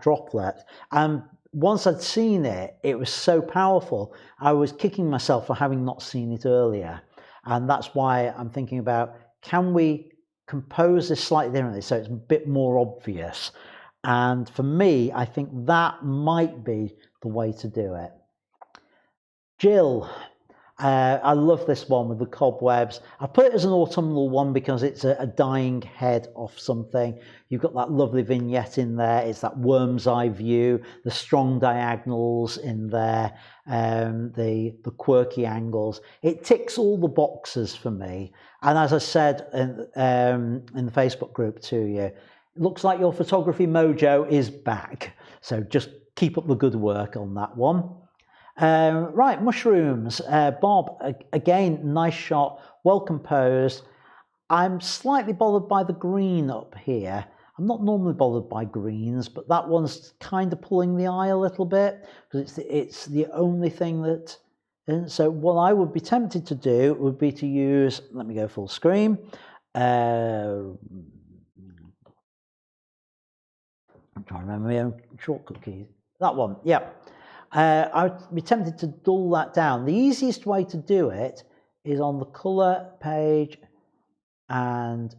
droplet. Once I'd seen it, it was so powerful. I was kicking myself for having not seen it earlier. And that's why I'm thinking about, can we compose this slightly differently so it's a bit more obvious? And for me, I think that might be the way to do it. Jill, I love this one with the cobwebs. I put it as an autumnal one because it's a dying head off something. You've got that lovely vignette in there. It's that worm's eye view, the strong diagonals in there, the quirky angles. It ticks all the boxes for me. And as I said in the Facebook group to you, it looks like your photography mojo is back. So just keep up the good work on that one. Right, mushrooms. Bob, again, nice shot, well composed. I'm slightly bothered by the green up here. I'm not normally bothered by greens, but that one's kind of pulling the eye a little bit because it's the only thing that. And so what I would be tempted to do would be to use. Let me go full screen. I'm trying to remember my own shortcut keys. That one, yeah. I would be tempted to dull that down. The easiest way to do it is on the color page and,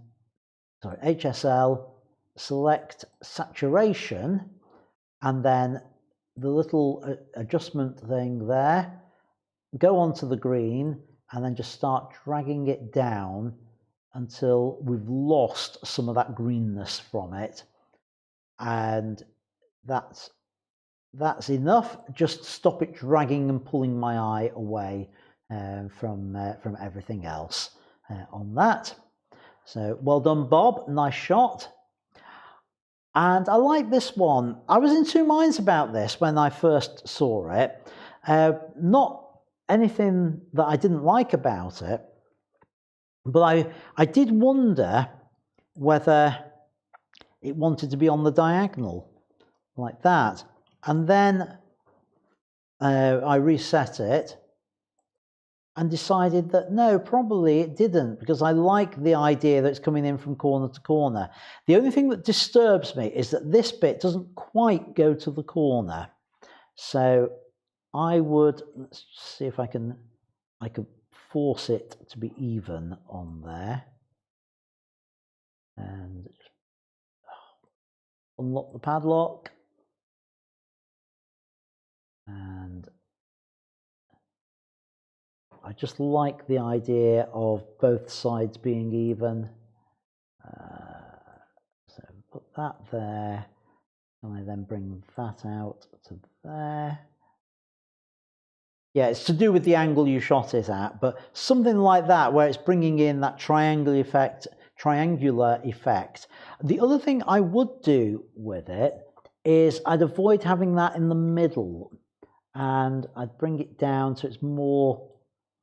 sorry, HSL, select saturation, and then the little adjustment thing there, go onto the green, and then just start dragging it down until we've lost some of that greenness from it. And that's enough. Just stop it dragging and pulling my eye away from everything else on that. So well done, Bob. Nice shot. And I like this one. I was in two minds about this when I first saw it. Not anything that I didn't like about it, but I did wonder whether it wanted to be on the diagonal like that. And then I reset it and decided that no, probably it didn't, because I like the idea that it's coming in from corner to corner. The only thing that disturbs me is that this bit doesn't quite go to the corner. So I would, let's see if I could force it to be even on there. And unlock the padlock. And I just like the idea of both sides being even. So put that there, and I then bring that out to there. Yeah, it's to do with the angle you shot it at, but something like that where it's bringing in that triangular effect. The other thing I would do with it is I'd avoid having that in the middle, and I'd bring it down so it's more,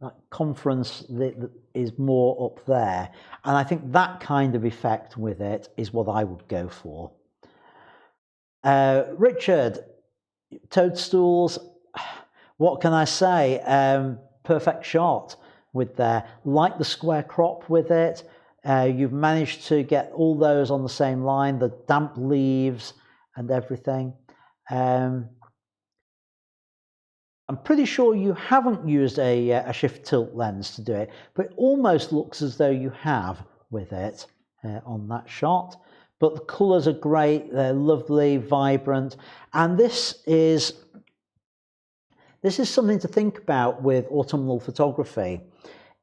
that conference that is more up there. And I think that kind of effect with it is what I would go for. Richard, toadstools, what can I say? Perfect shot with there. Like the square crop with it. You've managed to get all those on the same line, the damp leaves and everything. I'm pretty sure you haven't used a shift tilt lens to do it, but it almost looks as though you have with it on that shot. but the colours are great. They're lovely, vibrant, and this is something to think about with autumnal photography.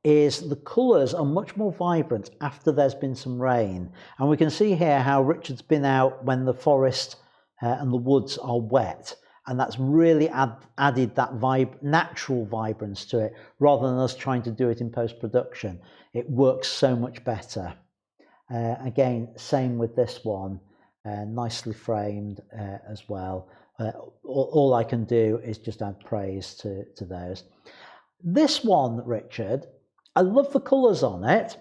Is the colours are much more vibrant after there's been some rain, and we can see here how Richard's been out when the forest and the woods are wet, and that's really added that natural vibrance to it, rather than us trying to do it in post-production. It works so much better. Again, same with this one, nicely framed as well. All I can do is just add praise to those. This one, Richard, I love the colours on it,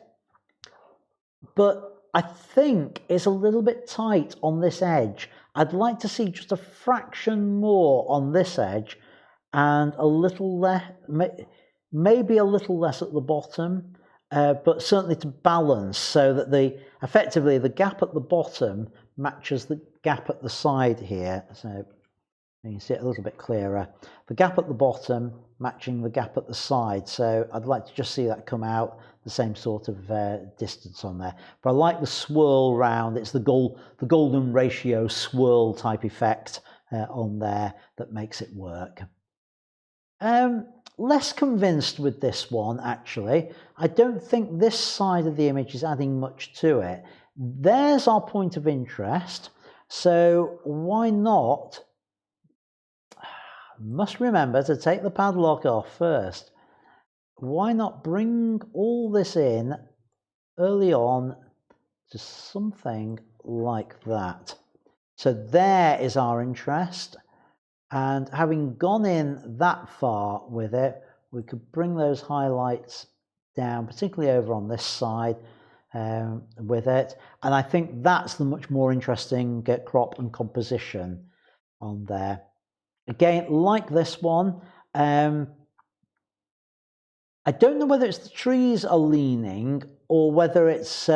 but I think it's a little bit tight on this edge. I'd like to see just a fraction more on this edge and a little less, maybe a little less at the bottom, but certainly to balance so that effectively the gap at the bottom matches the gap at the side here. So you can see it a little bit clearer. The gap at the bottom matching the gap at the side. So I'd like to just see that come out the same sort of distance on there. But I like the swirl round. It's the golden ratio swirl type effect on there that makes it work. Less convinced with this one, actually. I don't think this side of the image is adding much to it. There's our point of interest. So why not? Must remember to take the padlock off first. Why not bring all this in early on to something like that? So there is our interest, and having gone in that far with it, we could bring those highlights down, particularly over on this side with it, and I think that's the much more interesting crop and composition on there. Again, like this one, I don't know whether it's the trees are leaning or whether it's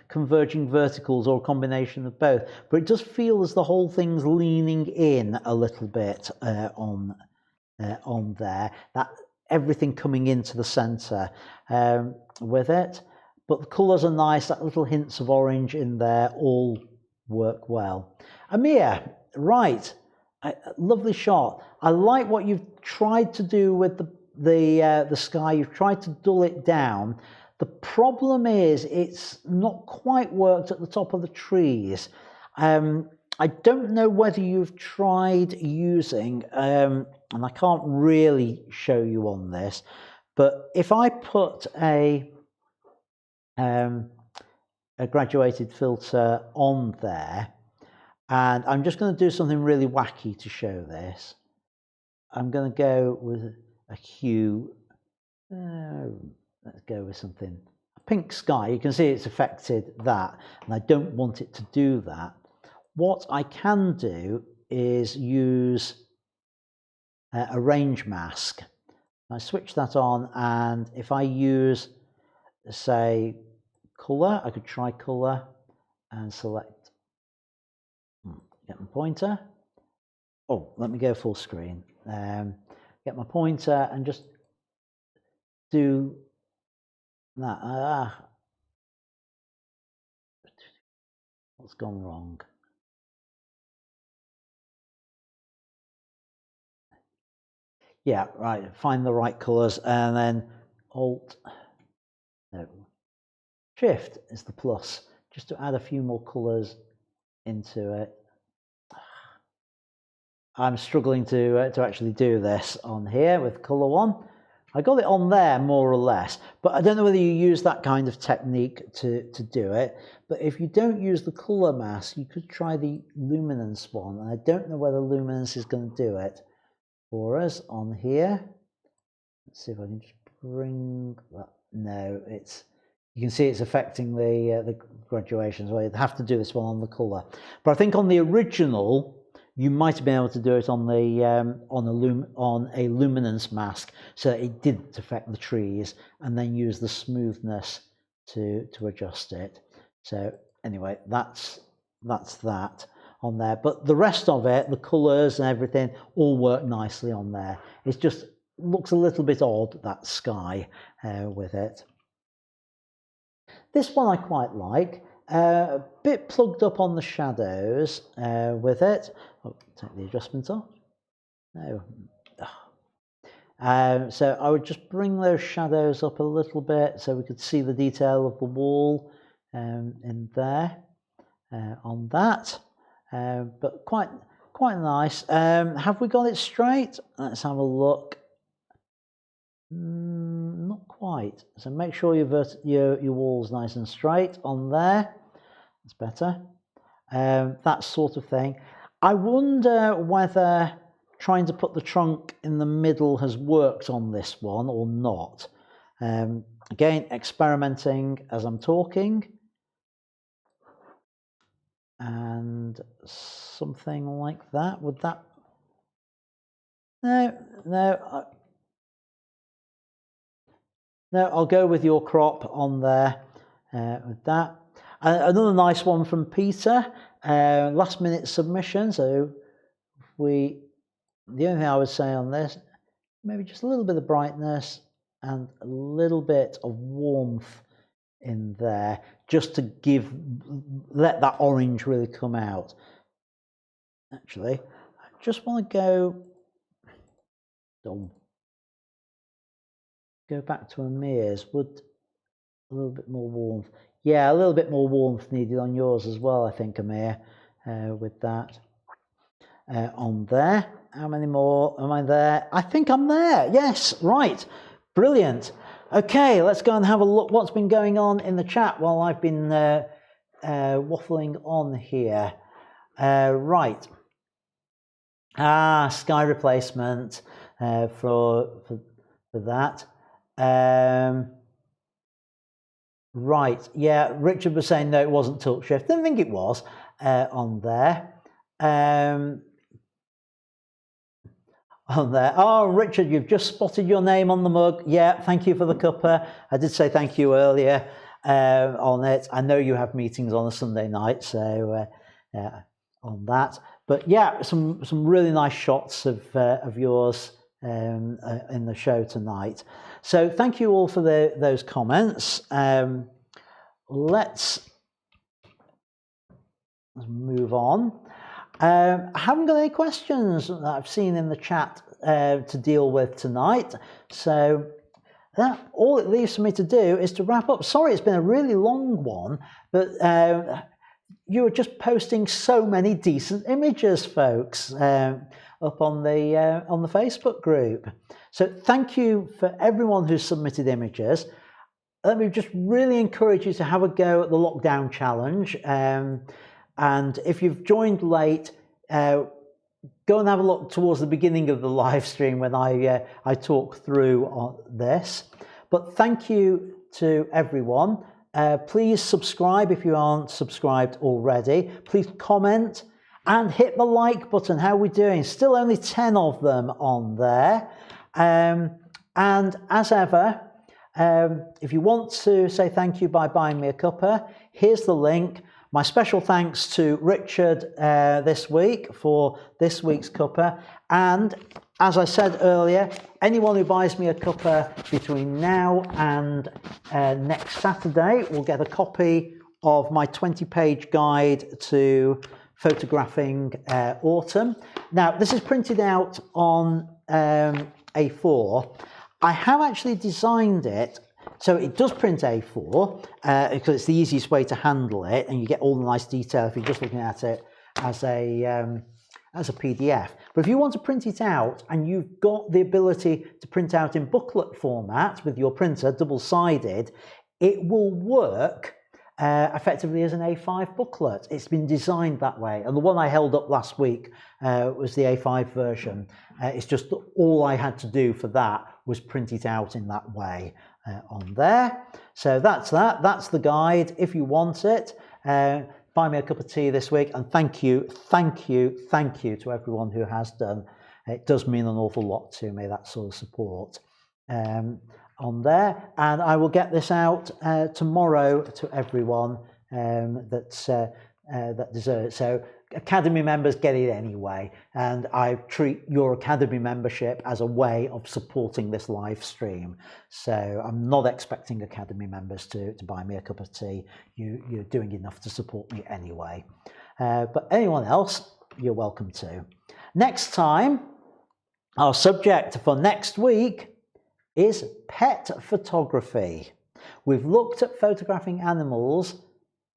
converging verticals or a combination of both, but it does feel as the whole thing's leaning in a little bit on there. That everything coming into the centre with it, but the colours are nice. That little hints of orange in there all work well. Amir, right. Lovely shot. I like what you've tried to do with the sky. You've tried to dull it down. The problem is it's not quite worked at the top of the trees. I don't know whether you've tried using, and I can't really show you on this, but if I put a graduated filter on there, and I'm just going to do something really wacky to show this. I'm going to go with a hue. Let's go with something. A pink sky. You can see it's affected that, and I don't want it to do that. What I can do is use a range mask. I switch that on, and if I use, say, colour, I could try colour and select. Get my pointer. Oh, let me go full screen. Get my pointer and just do that. What's gone wrong? Yeah, right. Find the right colours and then Shift is the plus, just to add a few more colours into it. I'm struggling to actually do this on here with colour one. I got it on there more or less, but I don't know whether you use that kind of technique to do it. But if you don't use the colour mask, you could try the luminance one, and I don't know whether luminance is going to do it for us on here. Let's see if I can just bring that. No, you can see it's affecting the graduation, so I'd have to do this one on the colour. But I think on the original, you might have been able to do it on a luminance mask, so that it didn't affect the trees, and then use the smoothness to adjust it. So anyway, that's that on there. But the rest of it, the colours and everything, all work nicely on there. It just looks a little bit odd, that sky with it. This one I quite like. A bit plugged up on the shadows with it. Oh, take the adjustment off. No. So I would just bring those shadows up a little bit so we could see the detail of the wall in there on that. But quite nice. Have we got it straight? Let's have a look. Not quite. So make sure your wall's nice and straight on there. That's better. That sort of thing. I wonder whether trying to put the trunk in the middle has worked on this one or not. Again, experimenting as I'm talking. And something like that. Would that? No, I'll go with your crop on there with that. Another nice one from Peter, last minute submission. So the only thing I would say on this, maybe just a little bit of brightness and a little bit of warmth in there, just to let that orange really come out. Actually, I just want to go back to Amir's. Would a little bit more warmth? Yeah, a little bit more warmth needed on yours as well, I think, Amir, with that on there. How many more am I there? I think I'm there. Yes, right. Brilliant. Okay, let's go and have a look what's been going on in the chat while I've been waffling on here. Right. Sky replacement for that. Right, yeah, Richard was saying no, it wasn't tilt shift. Didn't think it was on there. On there. Oh, Richard, you've just spotted your name on the mug. Yeah, thank you for the cuppa. I did say thank you earlier on it. I know you have meetings on a Sunday night, so on that. But yeah, some really nice shots of yours in the show tonight. So thank you all for those comments. Let's move on. I haven't got any questions that I've seen in the chat to deal with tonight. So all it leaves for me to do is to wrap up. Sorry, it's been a really long one, but you were just posting so many decent images, folks, up on the Facebook group. So thank you for everyone who's submitted images. Let me just really encourage you to have a go at the lockdown challenge. And if you've joined late, go and have a look towards the beginning of the live stream when I talk through on this. But thank you to everyone. Please subscribe if you aren't subscribed already. Please comment and hit the like button. How are we doing? Still only 10 of them on there. And as ever, if you want to say thank you by buying me a cuppa, here's the link. My special thanks to Richard this week for this week's cuppa. And as I said earlier, anyone who buys me a cuppa between now and next Saturday will get a copy of my 20-page guide to photographing autumn. Now, this is printed out on A4. I have actually designed it so it does print A4 because it's the easiest way to handle it, and you get all the nice detail if you're just looking at it as a PDF. But if you want to print it out and you've got the ability to print out in booklet format with your printer, double-sided, it will work effectively as an A5 booklet. It's been designed that way, and the one I held up last week was the A5 version. It's just that all I had to do for that was print it out in that way on there. So that's that. That's the guide. If you want it, buy me a cup of tea this week, and thank you to everyone who has done. It does mean an awful lot to me, that sort of support on there. And I will get this out tomorrow to everyone that deserves it. So Academy members get it anyway, and I treat your Academy membership as a way of supporting this live stream. So I'm not expecting Academy members to buy me a cup of tea. You're doing enough to support me anyway. But anyone else, you're welcome to. Next time, our subject for next week is pet photography. We've looked at photographing animals.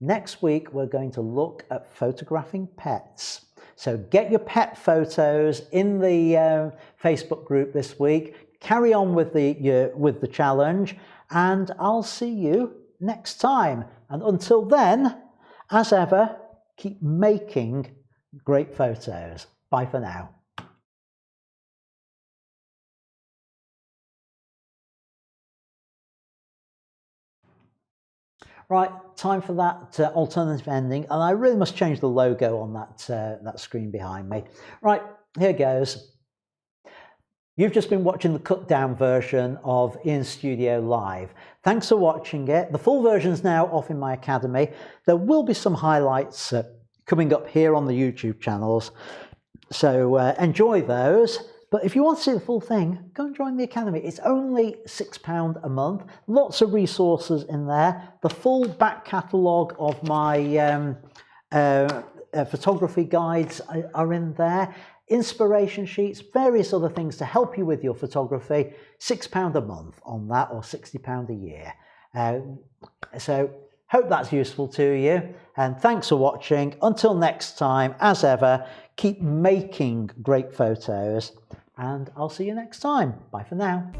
Next week, we're going to look at photographing pets. So get your pet photos in the Facebook group this week. Carry on with the challenge, and I'll see you next time. And until then, as ever, keep making great photos. Bye for now. Right, time for that alternative ending, and I really must change the logo on that screen behind me. Right, here goes. You've just been watching the cut down version of In Studio Live. Thanks for watching it. The full version is now off in my Academy. There will be some highlights coming up here on the YouTube channels, so enjoy those. But if you want to see the full thing, go and join the Academy. It's only £6 a month. Lots of resources in there. The full back catalogue of my photography guides are in there. Inspiration sheets, various other things to help you with your photography. £6 a month on that, or £60 a year. So hope that's useful to you. And thanks for watching. Until next time, as ever, keep making great photos. And I'll see you next time. Bye for now.